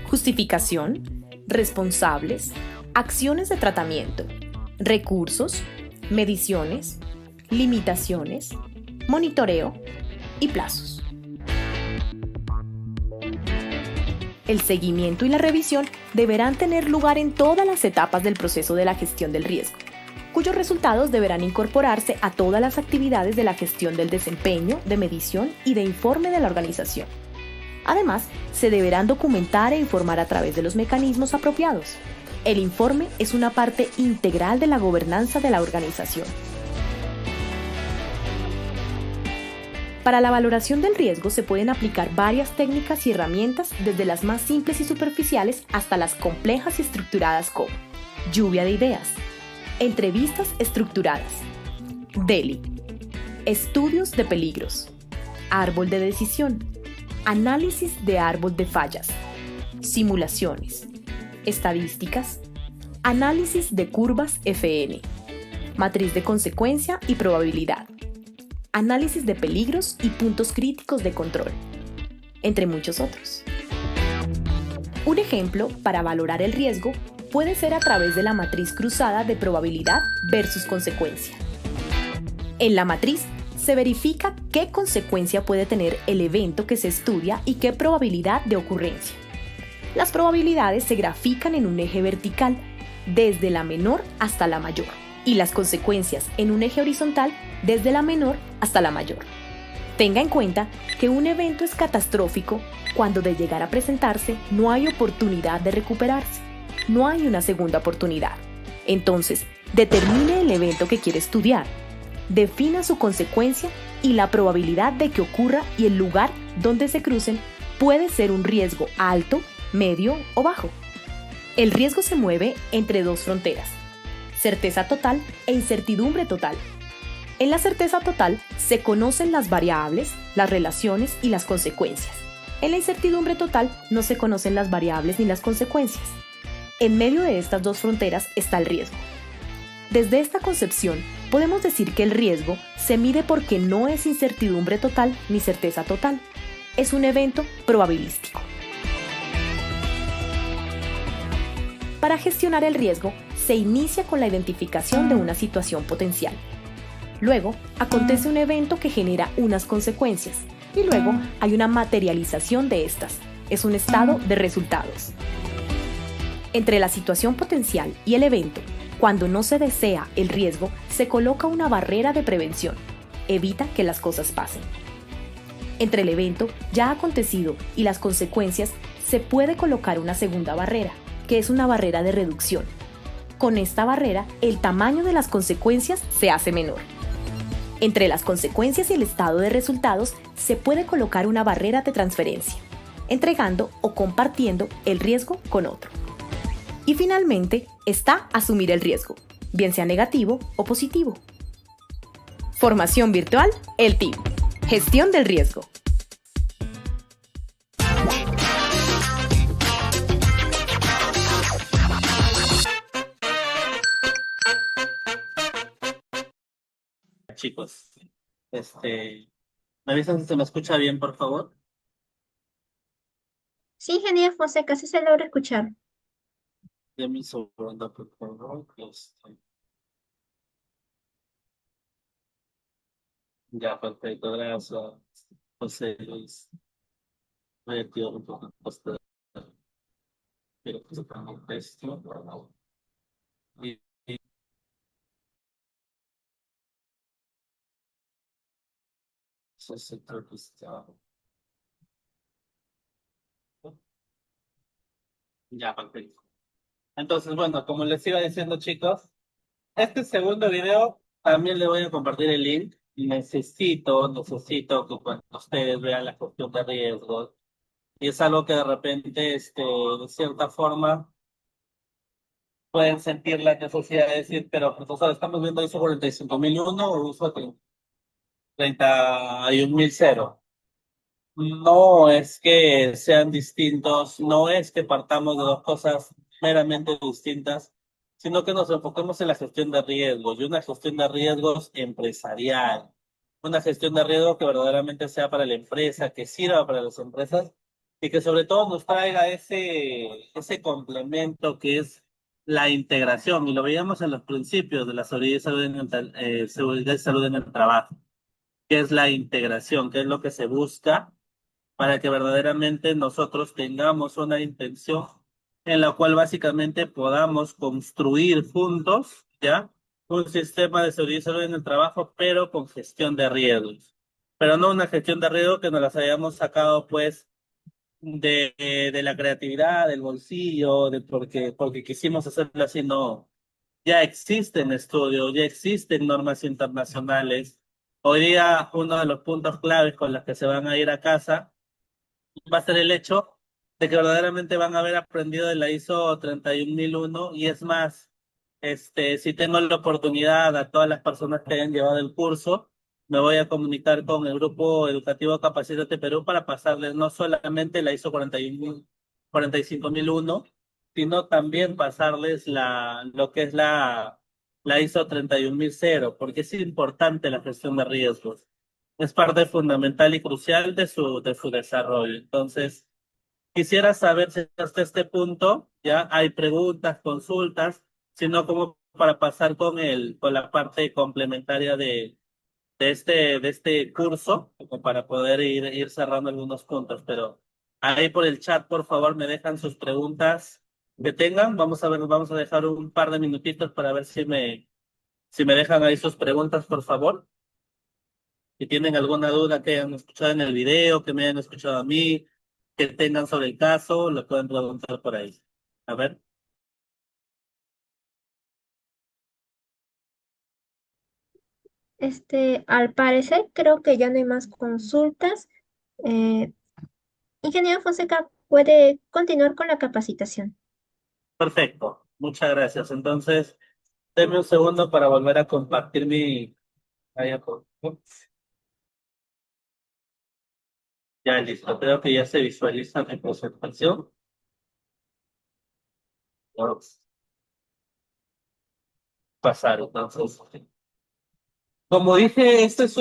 justificación, responsables, acciones de tratamiento, recursos, mediciones, limitaciones, monitoreo y plazos. El seguimiento y la revisión deberán tener lugar en todas las etapas del proceso de la gestión del riesgo, cuyos resultados deberán incorporarse a todas las actividades de la gestión del desempeño, de medición y de informe de la organización. Además, se deberán documentar e informar a través de los mecanismos apropiados. El informe es una parte integral de la gobernanza de la organización. Para la valoración del riesgo se pueden aplicar varias técnicas y herramientas, desde las más simples y superficiales hasta las complejas y estructuradas, como lluvia de ideas, entrevistas estructuradas, DELI, estudios de peligros, árbol de decisión, análisis de árbol de fallas, simulaciones, estadísticas, análisis de curvas FN, matriz de consecuencia y probabilidad, análisis de peligros y puntos críticos de control, entre muchos otros. Un ejemplo para valorar el riesgo puede ser a través de la matriz cruzada de probabilidad versus consecuencia. En la matriz se verifica qué consecuencia puede tener el evento que se estudia y qué probabilidad de ocurrencia. Las probabilidades se grafican en un eje vertical, desde la menor hasta la mayor, y las consecuencias en un eje horizontal desde la menor hasta la mayor. Tenga en cuenta que un evento es catastrófico cuando, de llegar a presentarse, no hay oportunidad de recuperarse, no hay una segunda oportunidad. Entonces, determine el evento que quiere estudiar, defina su consecuencia y la probabilidad de que ocurra, y el lugar donde se crucen puede ser un riesgo alto, medio o bajo. El riesgo se mueve entre dos fronteras: certeza total e incertidumbre total. En la certeza total se conocen las variables, las relaciones y las consecuencias. En la incertidumbre total no se conocen las variables ni las consecuencias. En medio de estas dos fronteras está el riesgo. Desde esta concepción, podemos decir que el riesgo se mide porque no es incertidumbre total ni certeza total. Es un evento probabilístico. Para gestionar el riesgo, se inicia con la identificación de una situación potencial. Luego, acontece un evento que genera unas consecuencias, y luego hay una materialización de estas. Es un estado de resultados. Entre la situación potencial y el evento, cuando no se desea el riesgo, se coloca una barrera de prevención. Evita que las cosas pasen. Entre el evento ya acontecido y las consecuencias, se puede colocar una segunda barrera, que es una barrera de reducción. Con esta barrera, el tamaño de las consecuencias se hace menor. Entre las consecuencias y el estado de resultados, se puede colocar una barrera de transferencia, entregando o compartiendo el riesgo con otro. Y finalmente está asumir el riesgo, bien sea negativo o positivo. Formación virtual, el TIM. Gestión del riesgo. chicos. ¿Me avisan si se me escucha bien, por favor? Sí, ingeniero Fonseca, sí se logra escuchar. Deme un segundo, por favor. Ya, perfecto, gracias. José Luis. Voy a activar un poco esto. Quiero que se ponga esto. Y eso se creo que está. Ya, perfecto. Entonces, bueno, como les iba diciendo, chicos, este segundo video también le voy a compartir el link. Y necesito que cuando ustedes vean la cuestión de riesgos, y es algo que de repente, de cierta forma, pueden sentir la necesidad de decir, pero profesor, estamos viendo ISO 45001 o ISO 31000. No es que sean distintos, no es que partamos de dos cosas meramente distintas, sino que nos enfoquemos en la gestión de riesgos y una gestión de riesgos empresarial, una gestión de riesgo que verdaderamente sea para la empresa, que sirva para las empresas y que sobre todo nos traiga ese complemento que es la integración. Y lo veíamos en los principios de la seguridad y salud en el trabajo, que es la integración, que es lo que se busca para que verdaderamente nosotros tengamos una intención en la cual básicamente podamos construir juntos, ¿ya? Un sistema de seguridad y salud en el trabajo, pero con gestión de riesgos. Pero no una gestión de riesgos que nos las hayamos sacado, pues, de la creatividad, del bolsillo, porque quisimos hacerlo así, no. Ya existen estudios, ya existen normas internacionales. Hoy día, uno de los puntos claves con los que se van a ir a casa va a ser el hecho de que verdaderamente van a haber aprendido de la ISO 31001 y es más, si tengo la oportunidad a todas las personas que hayan llevado el curso, me voy a comunicar con el grupo educativo Capacítate Perú para pasarles no solamente la ISO 45001, sino también pasarles lo que es la ISO 31000, porque es importante la gestión de riesgos, es parte fundamental y crucial de su desarrollo. Entonces, quisiera saber si hasta este punto ya hay preguntas, consultas, sino como para pasar con la parte complementaria de este curso, como para poder ir cerrando algunos puntos. Pero ahí por el chat, por favor, me dejan sus preguntas que tengan. Vamos a ver, vamos a dejar un par de minutitos para ver si me dejan ahí sus preguntas, por favor. Si tienen alguna duda que hayan escuchado en el video, que me hayan escuchado a mí, que tengan sobre el caso, lo pueden preguntar por ahí. A ver. Al parecer, creo que ya no hay más consultas. Eh, ingeniero Fonseca, puede continuar con la capacitación. Perfecto. Muchas gracias. Entonces, denme un segundo para volver a compartir mi... Ya listo. Creo que ya se visualiza mi presentación. Vamos a pasar, entonces. Como dije, esta es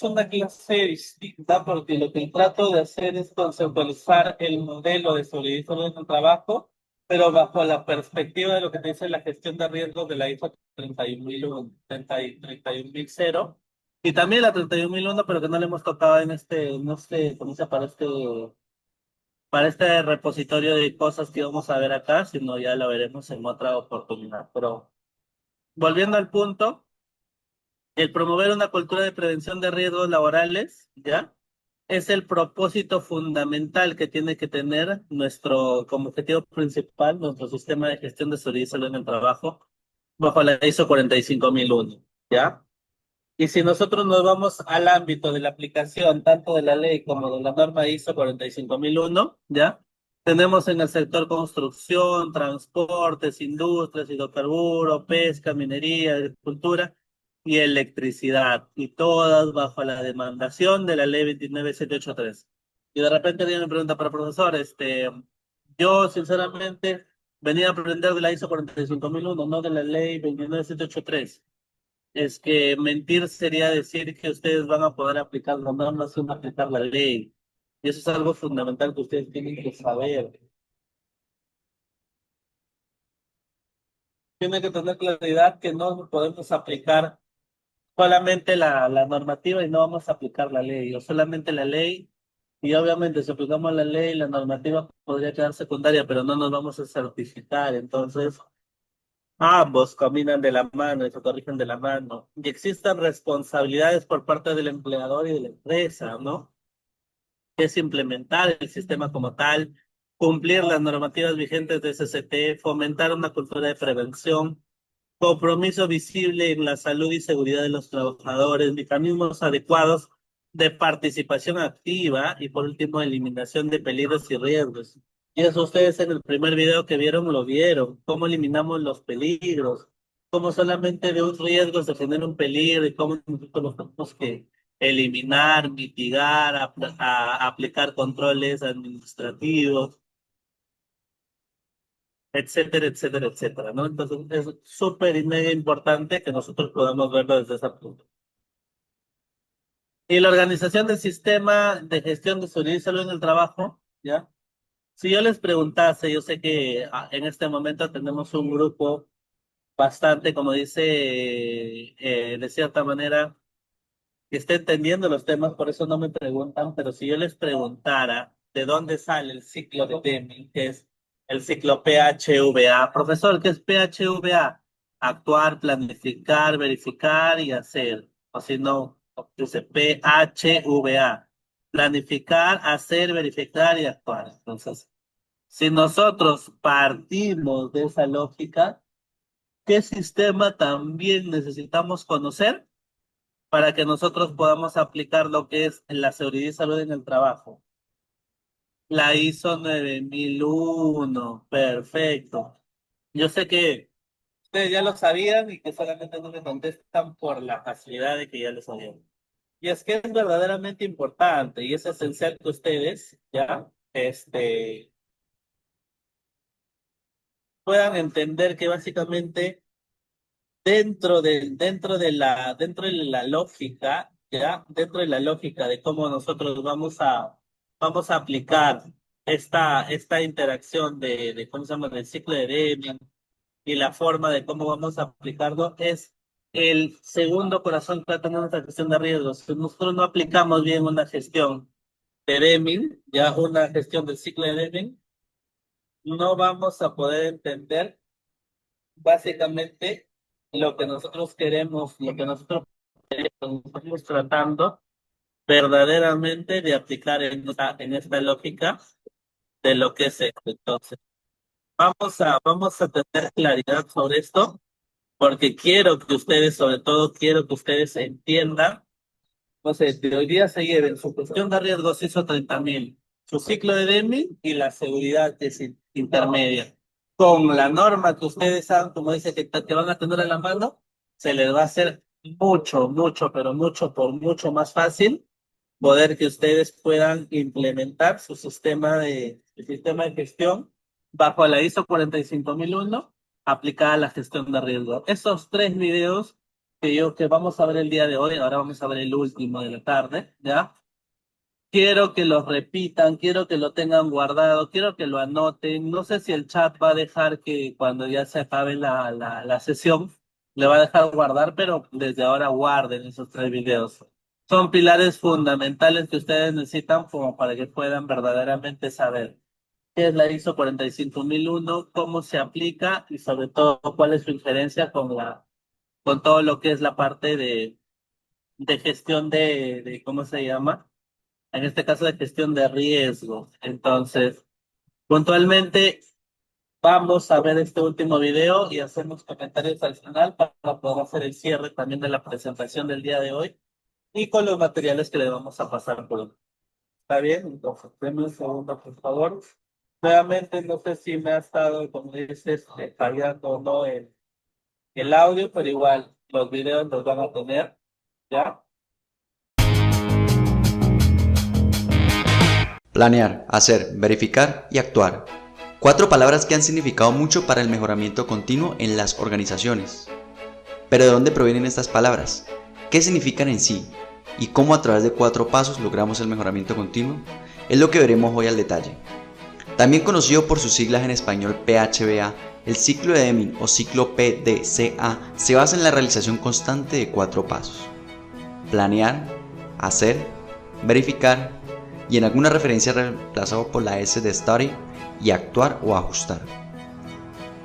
una clase distinta porque lo que trato de hacer es conceptualizar el modelo de seguridad y salud en el trabajo, pero bajo la perspectiva de lo que te dice la gestión de riesgos de la ISO 31001, 31000, y también la 31001, pero que no le hemos tocado en ¿cómo se llama? Para este repositorio de cosas que vamos a ver acá, sino ya lo veremos en otra oportunidad. Pero volviendo al punto. El promover una cultura de prevención de riesgos laborales, ¿ya? Es el propósito fundamental que tiene que tener como objetivo principal, nuestro sistema de gestión de seguridad y salud en el trabajo, bajo la ISO 45001, ¿ya? Y si nosotros nos vamos al ámbito de la aplicación, tanto de la ley como de la norma ISO 45001, ¿ya? Tenemos en el sector construcción, transportes, industrias, hidrocarburos, pesca, minería, agricultura y electricidad, y todas bajo la demandación de la ley 29783. Y de repente alguien me pregunta, pero profesor, yo sinceramente venía a aprender de la ISO 45001, no de la ley 29783. es que mentir sería decir que ustedes van a poder aplicar las normas sin aplicar la ley. Y eso es algo fundamental que ustedes tienen que saber. Tienen que tener claridad que no podemos aplicar solamente la normativa y no vamos a aplicar la ley, o solamente la ley. Y obviamente si aplicamos la ley, la normativa podría quedar secundaria, pero no nos vamos a certificar. Entonces, ambos caminan de la mano y se corrigen de la mano. Y existen responsabilidades por parte del empleador y de la empresa, ¿no? Que es implementar el sistema como tal, cumplir las normativas vigentes de SCT, fomentar una cultura de prevención, compromiso visible en la salud y seguridad de los trabajadores, mecanismos adecuados de participación activa y por último eliminación de peligros y riesgos. Y eso ustedes en el primer video que vieron lo vieron, cómo eliminamos los peligros, cómo solamente de un riesgo se genera un peligro y cómo nosotros los tenemos que eliminar, mitigar, aplicar controles administrativos, etcétera, etcétera, etcétera, ¿no? Entonces es súper y mega importante que nosotros podamos verlo desde ese punto. Y la organización del sistema de gestión de seguridad y salud en el trabajo, ¿ya? Si yo les preguntase, yo sé que en este momento tenemos un grupo bastante, como dice, de cierta manera, que está entendiendo los temas, por eso no me preguntan, pero si yo les preguntara de dónde sale el ciclo de Deming, que es el ciclo PHVA. Profesor, ¿qué es PHVA? Actuar, planificar, verificar y hacer. O si no, dice PHVA. Planificar, hacer, verificar y actuar. Entonces, si nosotros partimos de esa lógica, ¿qué sistema también necesitamos conocer para que nosotros podamos aplicar lo que es la seguridad y salud en el trabajo? La ISO 9001, perfecto. Yo sé que ustedes ya lo sabían y que solamente no me contestan por la facilidad de que ya lo sabían. Y es que es verdaderamente importante y es esencial que ustedes ya puedan entender que básicamente dentro de la lógica, ya, dentro de la lógica de cómo nosotros vamos a aplicar esta interacción ¿cómo se llama? Del ciclo de Deming y la forma de cómo vamos a aplicarlo es el segundo corazón que tenemos nuestra gestión de riesgos. Si nosotros no aplicamos bien una gestión de Deming, ya una gestión del ciclo de Deming, no vamos a poder entender básicamente lo que nosotros queremos, lo que nosotros estamos tratando verdaderamente de aplicar en esta lógica de lo que es esto. Entonces, vamos a tener claridad sobre esto, porque quiero que ustedes, sobre todo, quiero que ustedes entiendan, no sé, de hoy día se lleven su gestión de riesgos ISO 30.000, su ciclo de Deming y la seguridad que es intermedia. Con la norma que ustedes saben, como dice, que van a tener a la mano, se les va a hacer mucho, mucho, pero mucho, por mucho más fácil poder que ustedes puedan implementar el sistema de gestión bajo la ISO 45001 aplicada a la gestión de riesgo. Esos 3 videos que vamos a ver el día de hoy, ahora vamos a ver el último de la tarde, ¿ya? Quiero que los repitan, quiero que lo tengan guardado, quiero que lo anoten. No sé si el chat va a dejar que cuando ya se acabe la sesión, le va a dejar guardar, pero desde ahora guarden esos 3 videos. Son pilares fundamentales que ustedes necesitan como para que puedan verdaderamente saber qué es la ISO 45001, cómo se aplica y sobre todo cuál es su injerencia con todo lo que es la parte de gestión ¿cómo se llama? En este caso de gestión de riesgo. Entonces, puntualmente vamos a ver este último video y hacemos comentarios al final para poder hacer el cierre también de la presentación del día de hoy y con los materiales que le vamos a pasar por. ¿Está bien? Entonces, denme un segundo, por favor. Nuevamente, no sé si me ha estado, como dices, fallando o no el audio, pero igual los videos los van a tener, ¿ya? Planear, hacer, verificar y actuar. 4 palabras que han significado mucho para el mejoramiento continuo en las organizaciones. Pero ¿de dónde provienen estas palabras? ¿Qué significan en sí? ¿Y cómo a través de 4 pasos logramos el mejoramiento continuo? Es lo que veremos hoy al detalle. También conocido por sus siglas en español PHBA, el ciclo de Deming o ciclo PDCA se basa en la realización constante de 4 pasos: planear, hacer, verificar y en alguna referencia reemplazado por la S de study y actuar o ajustar.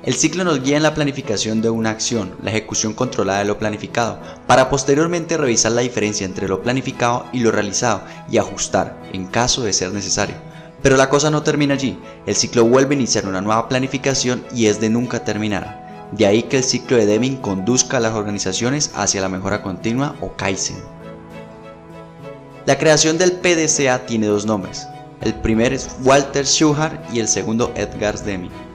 El ciclo nos guía en la planificación de una acción, la ejecución controlada de lo planificado, para posteriormente revisar la diferencia entre lo planificado y lo realizado y ajustar en caso de ser necesario. Pero la cosa no termina allí, el ciclo vuelve a iniciar una nueva planificación y es de nunca terminar. De ahí que el ciclo de Deming conduzca a las organizaciones hacia la mejora continua o Kaizen. La creación del PDCA tiene 2 nombres, el primero es Walter Shewhart y el segundo Edgar Deming.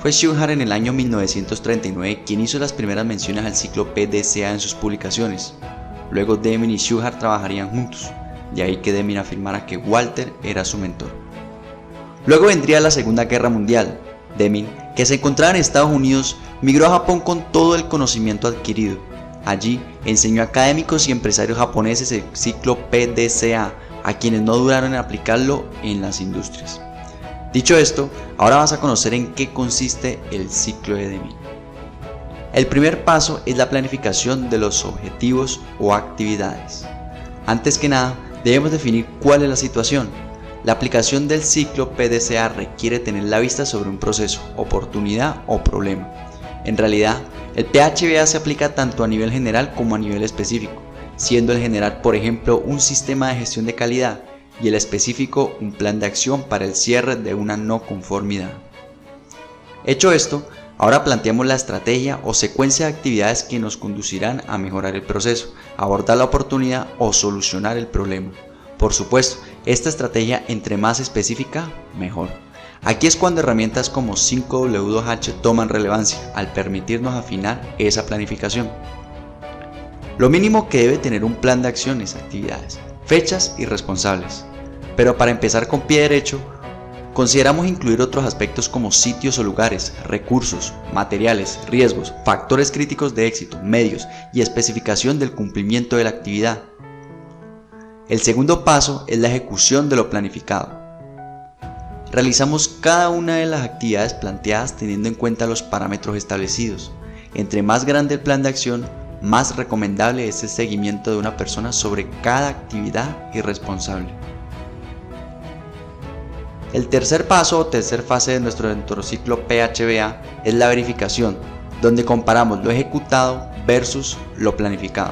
Fue Shewhart en el año 1939 quien hizo las primeras menciones al ciclo PDCA en sus publicaciones. Luego Deming y Shewhart trabajarían juntos, de ahí que Deming afirmara que Walter era su mentor. Luego vendría la Segunda Guerra Mundial. Deming, que se encontraba en Estados Unidos, migró a Japón con todo el conocimiento adquirido. Allí enseñó a académicos y empresarios japoneses el ciclo PDCA, a quienes no duraron en aplicarlo en las industrias. Dicho esto, ahora vas a conocer en qué consiste el ciclo de Deming. El primer paso es la planificación de los objetivos o actividades. Antes que nada, debemos definir cuál es la situación. La aplicación del ciclo PDCA requiere tener la vista sobre un proceso, oportunidad o problema. En realidad, el PHBA se aplica tanto a nivel general como a nivel específico, siendo el general, por ejemplo, un sistema de gestión de calidad y el específico un plan de acción para el cierre de una no conformidad. Hecho esto, ahora planteamos la estrategia o secuencia de actividades que nos conducirán a mejorar el proceso, abordar la oportunidad o solucionar el problema. Por supuesto, esta estrategia entre más específica, mejor. Aquí es cuando herramientas como 5W2H toman relevancia al permitirnos afinar esa planificación. Lo mínimo que debe tener un plan de acciones, actividades, fechas y responsables. Pero para empezar con pie derecho, consideramos incluir otros aspectos como sitios o lugares, recursos, materiales, riesgos, factores críticos de éxito, medios y especificación del cumplimiento de la actividad. El segundo paso es la ejecución de lo planificado. Realizamos cada una de las actividades planteadas teniendo en cuenta los parámetros establecidos. Entre más grande el plan de acción, más recomendable es el seguimiento de una persona sobre cada actividad y responsable. El tercer paso o tercer fase de nuestro ciclo PHBA es la verificación, donde comparamos lo ejecutado versus lo planificado.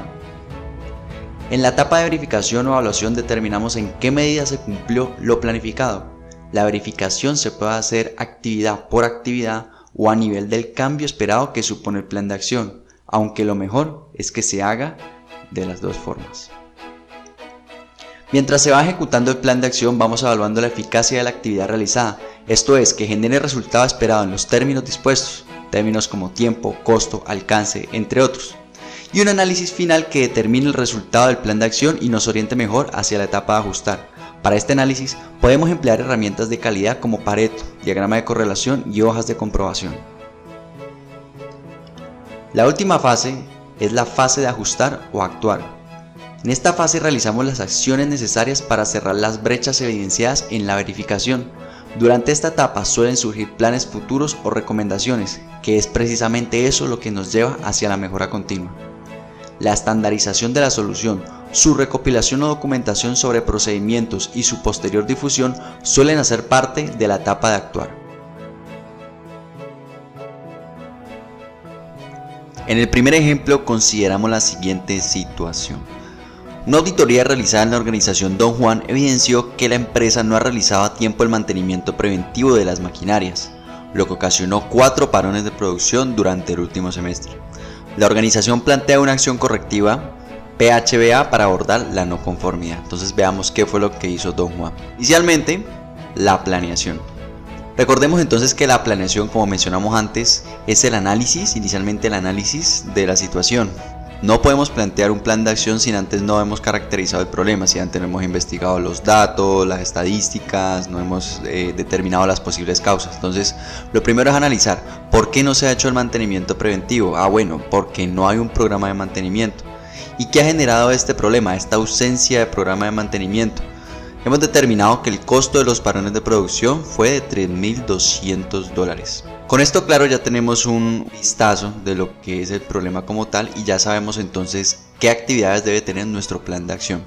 En la etapa de verificación o evaluación determinamos en qué medida se cumplió lo planificado. La verificación se puede hacer actividad por actividad o a nivel del cambio esperado que supone el plan de acción, aunque lo mejor es que se haga de las 2 formas. Mientras se va ejecutando el plan de acción, vamos evaluando la eficacia de la actividad realizada, esto es, que genere el resultado esperado en los términos dispuestos, términos como tiempo, costo, alcance, entre otros, y un análisis final que determine el resultado del plan de acción y nos oriente mejor hacia la etapa de ajustar. Para este análisis podemos emplear herramientas de calidad como Pareto, diagrama de correlación y hojas de comprobación. La última fase es la fase de ajustar o actuar. En esta fase realizamos las acciones necesarias para cerrar las brechas evidenciadas en la verificación. Durante esta etapa suelen surgir planes futuros o recomendaciones, que es precisamente eso lo que nos lleva hacia la mejora continua. La estandarización de la solución, su recopilación o documentación sobre procedimientos y su posterior difusión suelen hacer parte de la etapa de actuar. En el primer ejemplo consideramos la siguiente situación. Una auditoría realizada en la organización Don Juan evidenció que la empresa no ha realizado a tiempo el mantenimiento preventivo de las maquinarias, lo que ocasionó 4 parones de producción durante el último semestre. La organización plantea una acción correctiva PHBA para abordar la no conformidad. Entonces veamos qué fue lo que hizo Don Juan. Inicialmente, la planeación. Recordemos entonces que la planeación, como mencionamos antes, es el análisis, inicialmente el análisis de la situación. No podemos plantear un plan de acción si antes no hemos caracterizado el problema, si antes no hemos investigado los datos, las estadísticas, no hemos determinado las posibles causas. Entonces, lo primero es analizar por qué no se ha hecho el mantenimiento preventivo. Bueno, porque no hay un programa de mantenimiento. ¿Y qué ha generado este problema, esta ausencia de programa de mantenimiento? Hemos determinado que el costo de los parones de producción fue de $3.200. Con esto claro ya tenemos un vistazo de lo que es el problema como tal y ya sabemos entonces qué actividades debe tener nuestro plan de acción.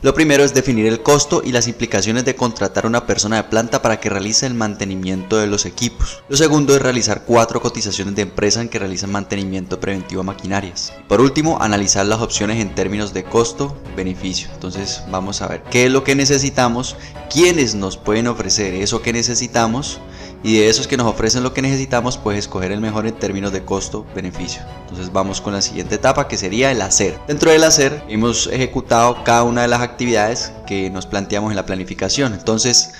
Lo primero es definir el costo y las implicaciones de contratar a una persona de planta para que realice el mantenimiento de los equipos. Lo segundo es realizar 4 cotizaciones de empresa en que realizan mantenimiento preventivo a maquinarias. Por último, analizar las opciones en términos de costo-beneficio. Entonces vamos a ver qué es lo que necesitamos, quiénes nos pueden ofrecer eso que necesitamos, y de esos que nos ofrecen lo que necesitamos, pues escoger el mejor en términos de costo-beneficio. Entonces vamos con la siguiente etapa, que sería el hacer. Dentro del hacer hemos ejecutado cada una de las actividades que nos planteamos en la planificación. Entonces,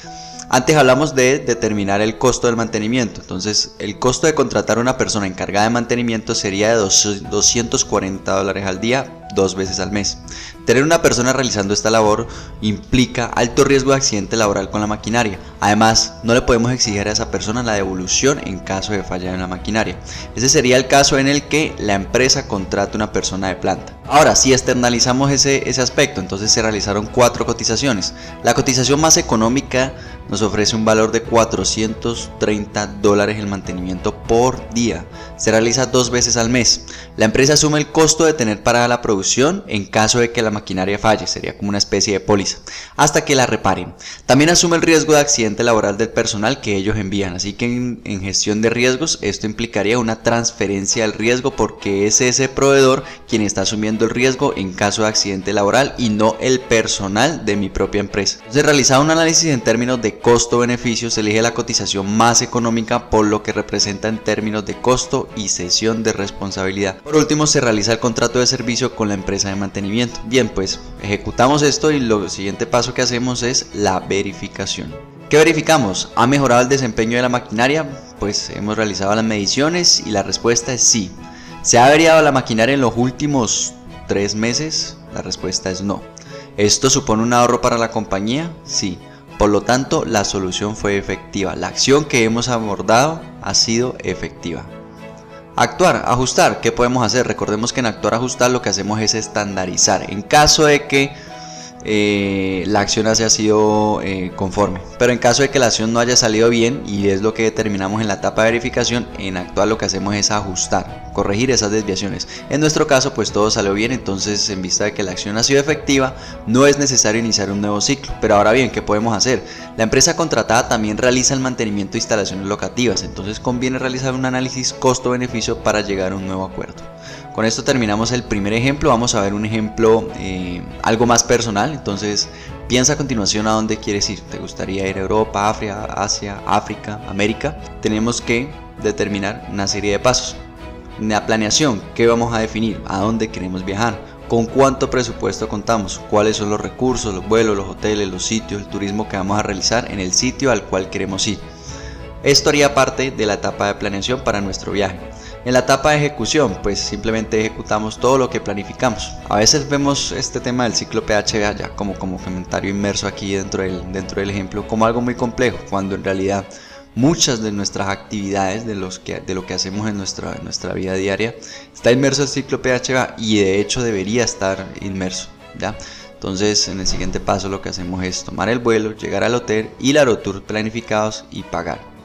antes hablamos de determinar el costo del mantenimiento. Entonces, el costo de contratar a una persona encargada de mantenimiento sería de $240 al día, 2 veces al mes. Tener una persona realizando esta labor implica alto riesgo de accidente laboral con la maquinaria. Además, no le podemos exigir a esa persona la devolución en caso de falla en la maquinaria. Ese sería el caso en el que la empresa contrata una persona de planta. Ahora, si externalizamos ese aspecto, entonces se realizaron 4 cotizaciones. La cotización más económica nos ofrece un valor de $430 el mantenimiento por día. Se realiza 2 veces al mes. La empresa asume el costo de tener parada la producción en caso de que la maquinaria falle, sería como una especie de póliza, hasta que la reparen. También asume el riesgo de accidente laboral del personal que ellos envían, así que en gestión de riesgos esto implicaría una transferencia del riesgo porque es ese proveedor quien está asumiendo el riesgo en caso de accidente laboral y no el personal de mi propia empresa. Entonces, realizado un análisis en términos de costo-beneficio, se elige la cotización más económica por lo que representa en términos de costo y cesión de responsabilidad. Por último, se realiza el contrato de servicio con la empresa de mantenimiento. Bien, pues ejecutamos esto y lo siguiente paso que hacemos es la verificación. ¿Qué verificamos? ¿Ha mejorado el desempeño de la maquinaria? Pues hemos realizado las mediciones y la respuesta es sí. ¿Se ha averiado la maquinaria en los últimos 3 meses? La respuesta es no. ¿Esto supone un ahorro para la compañía? Sí. Por lo tanto, la solución fue efectiva. La acción que hemos abordado ha sido efectiva. Actuar, ajustar, ¿qué podemos hacer? Recordemos que en actuar, ajustar lo que hacemos es estandarizar. En caso de que la acción haya sido conforme, pero en caso de que la acción no haya salido bien, y es lo que determinamos en la etapa de verificación, en actuar lo que hacemos es ajustar, corregir esas desviaciones. En nuestro caso pues todo salió bien, entonces en vista de que la acción ha sido efectiva no es necesario iniciar un nuevo ciclo. Pero ahora bien, ¿qué podemos hacer? La empresa contratada también realiza el mantenimiento de instalaciones locativas, entonces conviene realizar un análisis costo-beneficio para llegar a un nuevo acuerdo. Con esto terminamos el primer ejemplo. Vamos a ver un ejemplo algo más personal. Entonces piensa a continuación a dónde quieres ir. ¿Te gustaría ir a Europa, Asia, África, América? Tenemos que determinar una serie de pasos. En la planeación, ¿qué vamos a definir? ¿A dónde queremos viajar? ¿Con cuánto presupuesto contamos? ¿Cuáles son los recursos, los vuelos, los hoteles, los sitios, el turismo que vamos a realizar en el sitio al cual queremos ir? Esto haría parte de la etapa de planeación para nuestro viaje. En la etapa de ejecución, pues simplemente ejecutamos todo lo que planificamos. A veces vemos este tema del ciclo PHA ya como comentario inmerso aquí dentro del ejemplo como algo muy complejo, cuando en realidad muchas de nuestras actividades, de lo que hacemos en nuestra vida diaria, está inmerso el ciclo PHA y de hecho debería estar inmerso, ¿ya? Entonces en el siguiente paso lo que hacemos es tomar el vuelo, llegar al hotel, ir a los tours planificados y pagar.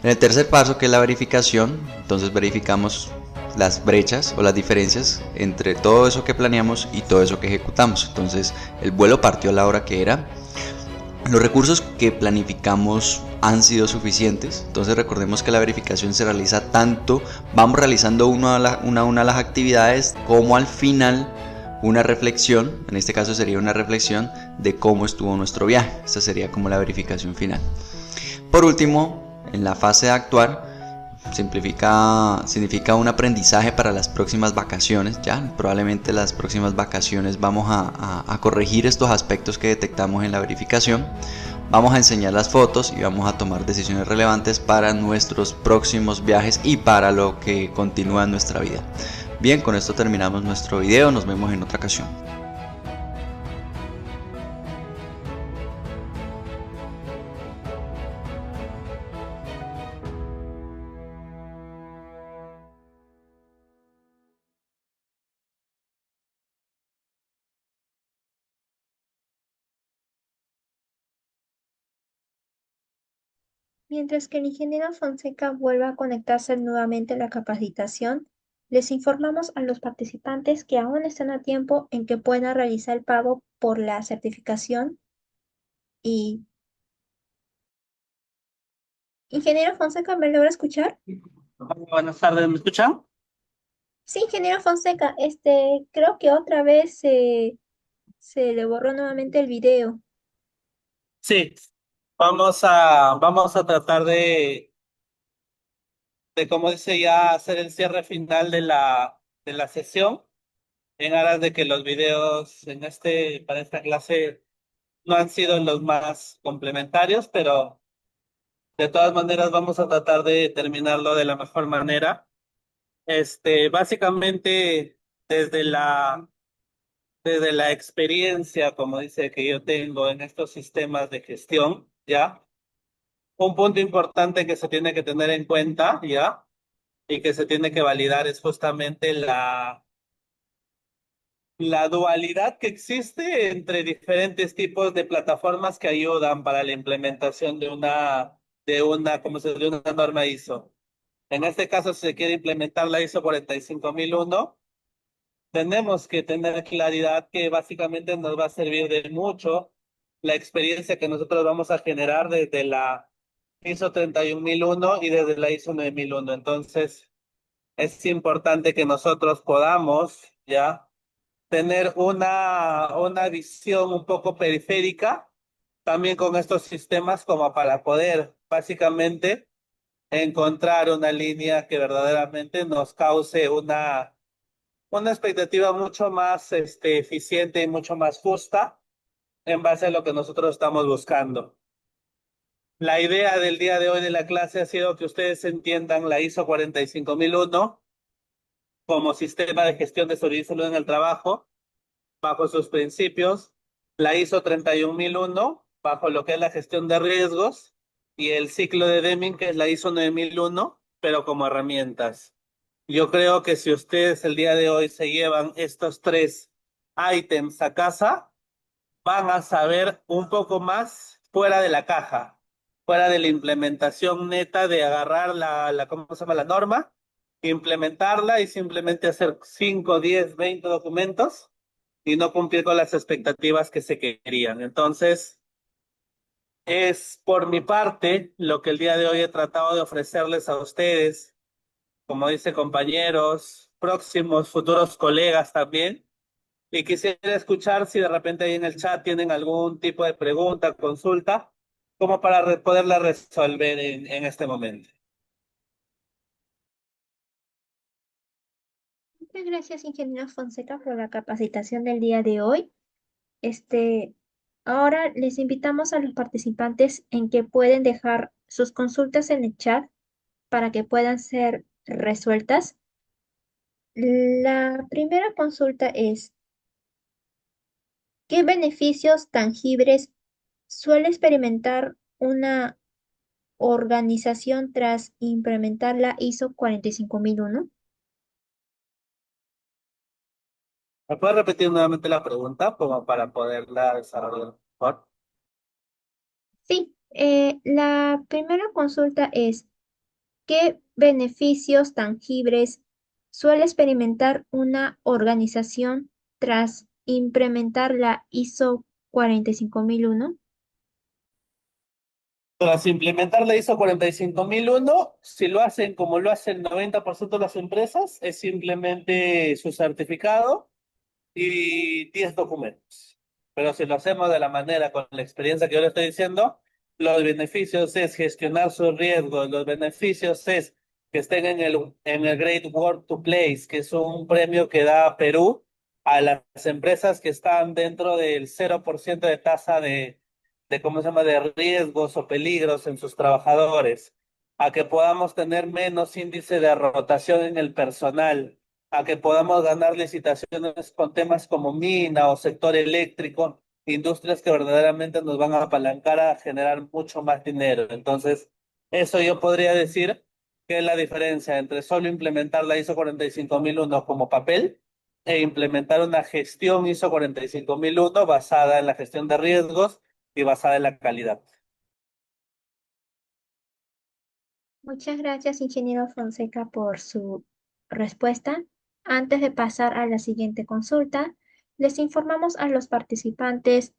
En el tercer paso, que es la verificación, entonces verificamos las brechas o las diferencias entre todo eso que planeamos y todo eso que ejecutamos. Entonces el vuelo partió a la hora que era, los recursos que planificamos han sido suficientes. Entonces recordemos que la verificación se realiza tanto, vamos realizando una a las actividades, como al final una reflexión. En este caso sería una reflexión de cómo estuvo nuestro viaje. Esta sería como la verificación final. Por último, en la fase de actuar, significa un aprendizaje para las próximas vacaciones. Ya probablemente las próximas vacaciones vamos a corregir estos aspectos que detectamos en la verificación. Vamos a enseñar las fotos y vamos a tomar decisiones relevantes para nuestros próximos viajes y para lo que continúa en nuestra vida. Bien, con esto terminamos nuestro video, nos vemos en otra ocasión. Mientras que el ingeniero Fonseca vuelva a conectarse nuevamente a la capacitación, les informamos a los participantes que aún están a tiempo en que puedan realizar el pago por la certificación y... Ingeniero Fonseca, ¿me logra escuchar? Buenas tardes, ¿me escuchan? Sí, ingeniero Fonseca, creo que otra vez se le borró nuevamente el video. Sí, vamos a tratar de, como dice, ya hacer el cierre final de la sesión en aras de que los videos para esta clase no han sido los más complementarios, pero de todas maneras vamos a tratar de terminarlo de la mejor manera. Básicamente, desde la, desde la experiencia, como dice, que yo tengo en estos sistemas de gestión, ¿ya? Un punto importante que se tiene que tener en cuenta, ¿ya? Y que se tiene que validar es justamente la dualidad que existe entre diferentes tipos de plataformas que ayudan para la implementación de una norma ISO. En este caso, si se quiere implementar la ISO 45001, tenemos que tener claridad que básicamente nos va a servir de mucho la experiencia que nosotros vamos a generar desde la ISO 31001 y desde la ISO 9001. Entonces, es importante que nosotros podamos ya tener una visión un poco periférica también con estos sistemas como para poder básicamente encontrar una línea que verdaderamente nos cause una expectativa mucho más eficiente y mucho más justa en base a lo que nosotros estamos buscando. La idea del día de hoy de la clase ha sido que ustedes entiendan la ISO 45001 como sistema de gestión de seguridad y salud en el trabajo, bajo sus principios, la ISO 31001 bajo lo que es la gestión de riesgos y el ciclo de Deming, que es la ISO 9001, pero como herramientas. Yo creo que si ustedes el día de hoy se llevan estos tres ítems a casa, van a saber un poco más fuera de la caja, fuera de la implementación neta de agarrar ¿cómo se llama? La norma, implementarla y simplemente hacer 5, 10, 20 documentos y no cumplir con las expectativas que se querían. Entonces, es por mi parte lo que el día de hoy he tratado de ofrecerles a ustedes, como dice compañeros, próximos, futuros colegas también. Y quisiera escuchar si de repente ahí en el chat tienen algún tipo de pregunta, consulta, como para poderla resolver en este momento. Muchas gracias, ingeniero Fonseca, por la capacitación del día de hoy. Ahora les invitamos a los participantes en que pueden dejar sus consultas en el chat para que puedan ser resueltas. La primera consulta es, ¿qué beneficios tangibles suele experimentar una organización tras implementar la ISO 45001? ¿Me puede repetir nuevamente la pregunta como para poderla desarrollar mejor? Sí, la primera consulta es, ¿qué beneficios tangibles suele experimentar una organización tras implementar la ISO 45001? Tras implementar la ISO 45001, si lo hacen como lo hacen el 90% de las empresas, es simplemente su certificado y 10 documentos. Pero si lo hacemos de la manera, con la experiencia que yo le estoy diciendo, los beneficios es gestionar sus riesgos, los beneficios es que estén en el Great World to Place, que es un premio que da Perú a las empresas que están dentro del 0% de tasa ¿cómo se llama?, de riesgos o peligros en sus trabajadores, a que podamos tener menos índice de rotación en el personal, a que podamos ganar licitaciones con temas como mina o sector eléctrico, industrias que verdaderamente nos van a apalancar a generar mucho más dinero. Entonces, eso yo podría decir que es la diferencia entre solo implementar la ISO 45001 como papel e implementar una gestión ISO 45001 basada en la gestión de riesgos y basada en la calidad. Muchas gracias, ingeniero Fonseca, por su respuesta. Antes de pasar a la siguiente consulta, les informamos a los participantes,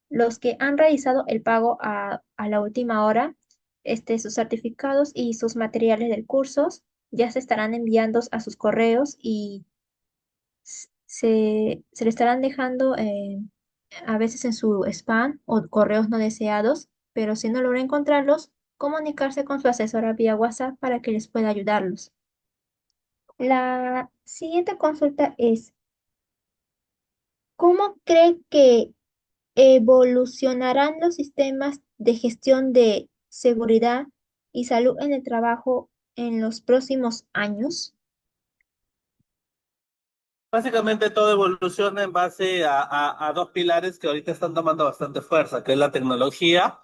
los que han realizado el pago a la última hora, sus certificados y sus materiales del curso ya se estarán enviando a sus correos y se le estarán dejando a veces en su spam o correos no deseados, pero si no logra encontrarlos, comunicarse con su asesora vía WhatsApp para que les pueda ayudarlos. La siguiente consulta es, ¿cómo cree que evolucionarán los sistemas de gestión de seguridad y salud en el trabajo en los próximos años? Básicamente todo evoluciona en base a dos pilares que ahorita están tomando bastante fuerza, que es la tecnología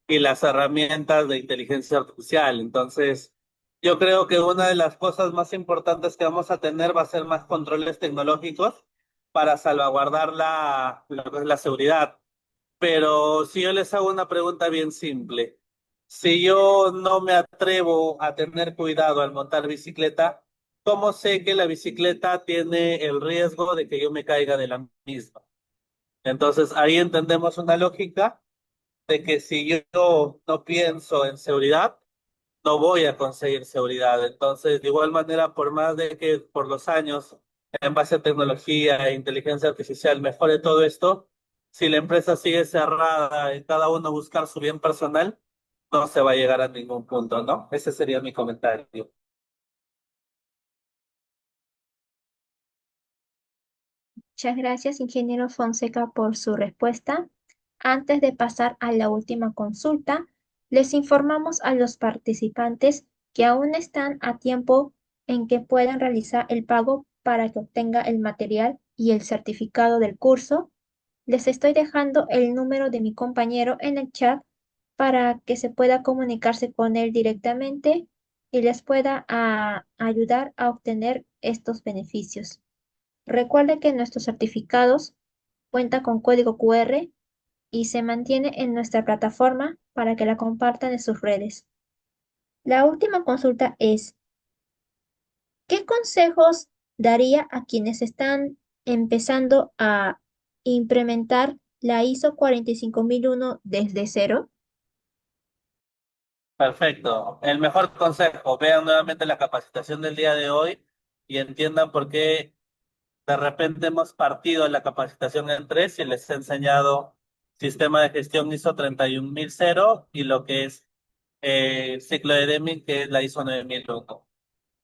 y las herramientas de inteligencia artificial. Entonces, yo creo que una de las cosas más importantes que vamos a tener va a ser más controles tecnológicos para salvaguardar lo que es la seguridad. Pero si yo les hago una pregunta bien simple, si yo no me atrevo a tener cuidado al montar bicicleta, ¿cómo sé que la bicicleta tiene el riesgo de que yo me caiga de la misma? Entonces ahí entendemos una lógica de que si yo no pienso en seguridad, no voy a conseguir seguridad. Entonces, de igual manera, por más de que por los años, en base a tecnología e inteligencia artificial, mejore todo esto, si la empresa sigue cerrada en cada uno buscar su bien personal, no se va a llegar a ningún punto, ¿no? Ese sería mi comentario. Muchas gracias, ingeniero Fonseca, por su respuesta. Antes de pasar a la última consulta, les informamos a los participantes que aún están a tiempo en que puedan realizar el pago para que obtenga el material y el certificado del curso. Les estoy dejando el número de mi compañero en el chat para que se pueda comunicarse con él directamente y les pueda ayudar a obtener estos beneficios. Recuerde que nuestros certificados cuentan con código QR y se mantiene en nuestra plataforma para que la compartan en sus redes. La última consulta es, ¿qué consejos daría a quienes están empezando a implementar la ISO 45001 desde cero? Perfecto. El mejor consejo, vean nuevamente la capacitación del día de hoy y entiendan por qué de repente hemos partido la capacitación en tres y les he enseñado sistema de gestión ISO 31000 y lo que es ciclo de Deming, que es la ISO 9001.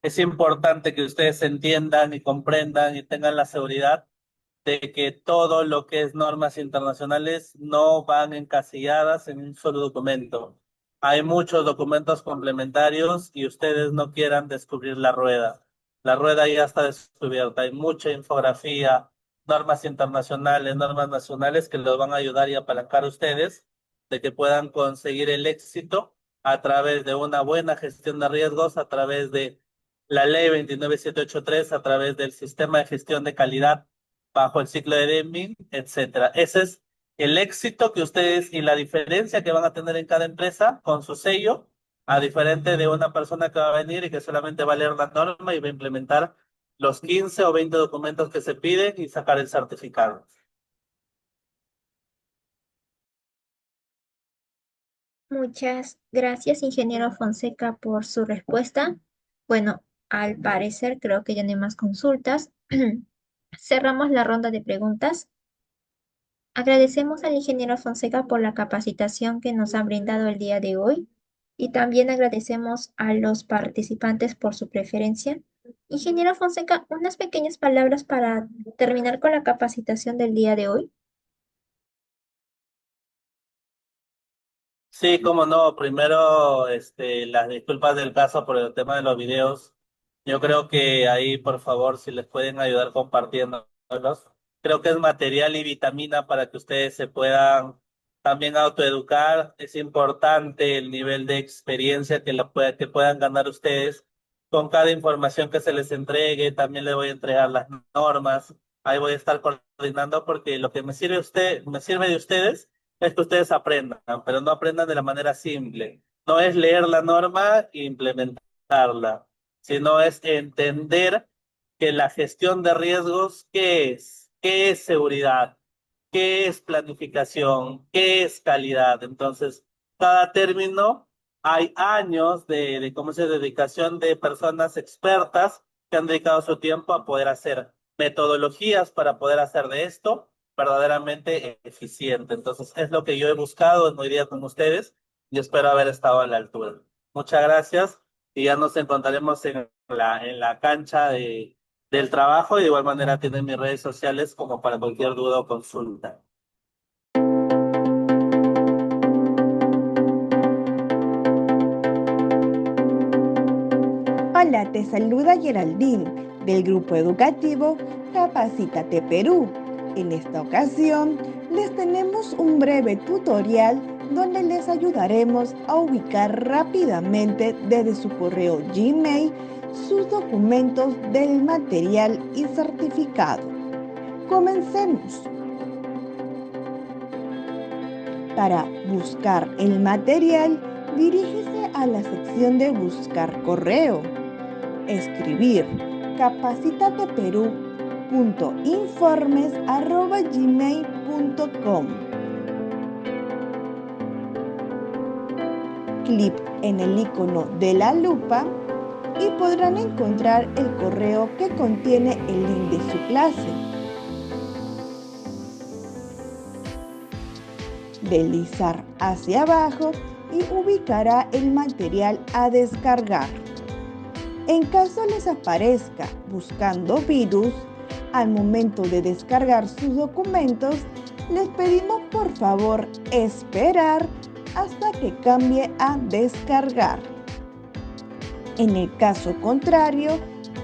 Es importante que ustedes entiendan y comprendan y tengan la seguridad de que todo lo que es normas internacionales no van encasilladas en un solo documento. Hay muchos documentos complementarios y ustedes no quieran descubrir la rueda. La rueda ya está descubierta. Hay mucha infografía, normas internacionales, normas nacionales que los van a ayudar y apalancar a ustedes de que puedan conseguir el éxito a través de una buena gestión de riesgos, a través de la ley 29783, a través del sistema de gestión de calidad bajo el ciclo de Deming, etcétera. Ese es el éxito que ustedes y la diferencia que van a tener en cada empresa con su sello, a diferente de una persona que va a venir y que solamente va a leer la norma y va a implementar los 15 o 20 documentos que se piden y sacar el certificado. Muchas gracias, ingeniero Fonseca, por su respuesta. Bueno, al parecer creo que ya no hay más consultas. Cerramos la ronda de preguntas. Agradecemos al ingeniero Fonseca por la capacitación que nos ha brindado el día de hoy y también agradecemos a los participantes por su preferencia. Ingeniero Fonseca, unas pequeñas palabras para terminar con la capacitación del día de hoy. Sí, cómo no. Primero, las disculpas del caso por el tema de los videos. Yo creo que ahí, por favor, si les pueden ayudar compartiéndolos. Creo que es material y vitamina para que ustedes se puedan también autoeducar. Es importante el nivel de experiencia que puedan ganar ustedes con cada información que se les entregue. También les voy a entregar las normas. Ahí voy a estar coordinando porque lo que me sirve de ustedes es que ustedes aprendan, pero no aprendan de la manera simple. No es leer la norma e implementarla, sino es entender que la gestión de riesgos, ¿qué es? ¿Qué es seguridad? ¿Qué es planificación? ¿Qué es calidad? Entonces, cada término, hay años cómo se dedicación de personas expertas que han dedicado su tiempo a poder hacer metodologías para poder hacer de esto verdaderamente eficiente. Entonces, es lo que yo he buscado hoy día con ustedes y espero haber estado a la altura. Muchas gracias y ya nos encontraremos en la cancha del trabajo y de igual manera tienen mis redes sociales como para cualquier duda o consulta. Hola, te saluda Geraldine del grupo educativo Capacítate Perú. En esta ocasión les tenemos un breve tutorial donde les ayudaremos a ubicar rápidamente desde su correo Gmail sus documentos del material y certificado. Comencemos. Para buscar el material, dirígese a la sección de Buscar correo. Escribir capacitateperú.informes@gmail.com. Clic en el icono de la lupa y podrán encontrar el correo que contiene el link de su clase. Deslizar hacia abajo y ubicará el material a descargar. En caso les aparezca buscando virus, al momento de descargar sus documentos, les pedimos por favor esperar hasta que cambie a descargar. En el caso contrario,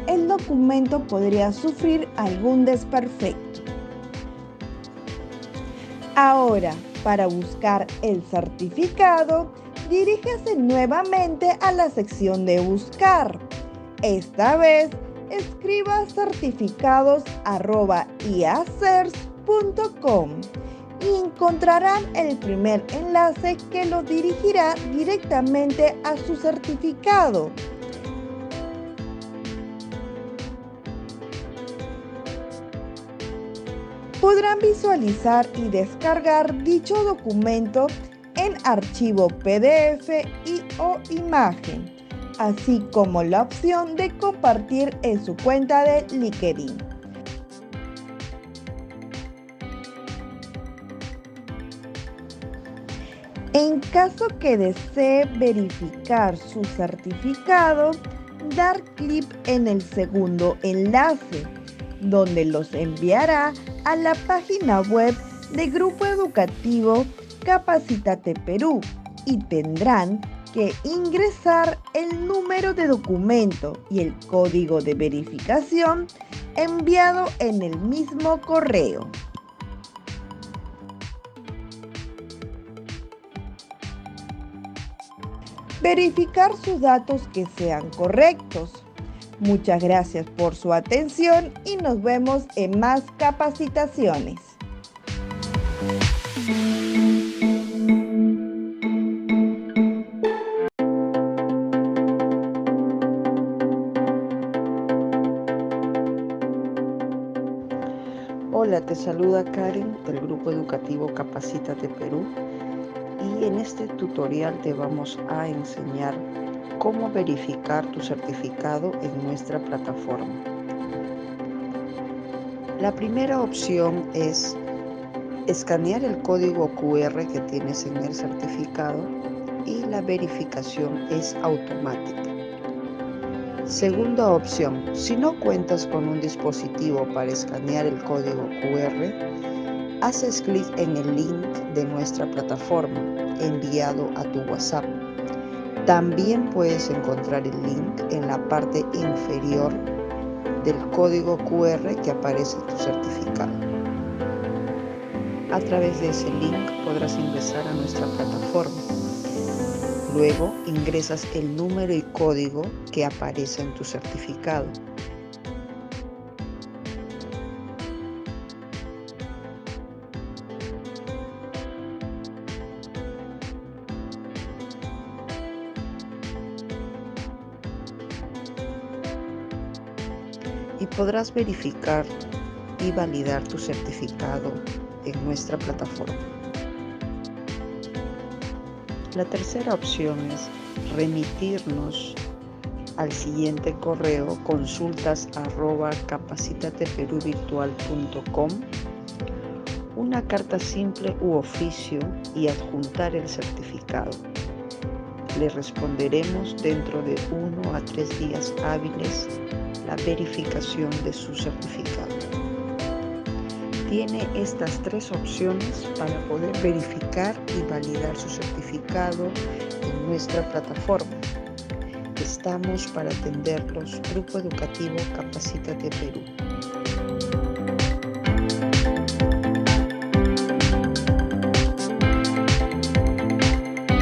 el documento podría sufrir algún desperfecto. Ahora, para buscar el certificado, diríjase nuevamente a la sección de Buscar. Esta vez, escriba certificados@iacers.com y encontrarán el primer enlace que los dirigirá directamente a su certificado. Podrán visualizar y descargar dicho documento en archivo PDF o imagen, así como la opción de compartir en su cuenta de LinkedIn. En caso que desee verificar su certificado, dar clic en el segundo enlace, donde los enviará a la página web del Grupo Educativo Capacítate Perú y tendrán que ingresar el número de documento y el código de verificación enviado en el mismo correo. Verificar sus datos que sean correctos. Muchas gracias por su atención y nos vemos en más capacitaciones. Hola, te saluda Karen del Grupo Educativo Capacítate Perú y en este tutorial te vamos a enseñar cómo verificar tu certificado en nuestra plataforma. La primera opción es escanear el código QR que tienes en el certificado y la verificación es automática. Segunda opción, si no cuentas con un dispositivo para escanear el código QR, haces clic en el link de nuestra plataforma enviado a tu WhatsApp. También puedes encontrar el link en la parte inferior del código QR que aparece en tu certificado. A través de ese link podrás ingresar a nuestra plataforma. Luego ingresas el número y código que aparece en tu certificado. Y podrás verificar y validar tu certificado en nuestra plataforma. La tercera opción es remitirnos al siguiente correo consultas@capacitateperuvirtual.com una carta simple u oficio y adjuntar el certificado. Le responderemos dentro de 1 a 3 días hábiles la verificación de su certificado. Tiene estas 3 opciones para poder verificar y validar su certificado en nuestra plataforma. Estamos para atenderlos, Grupo Educativo Capacítate Perú.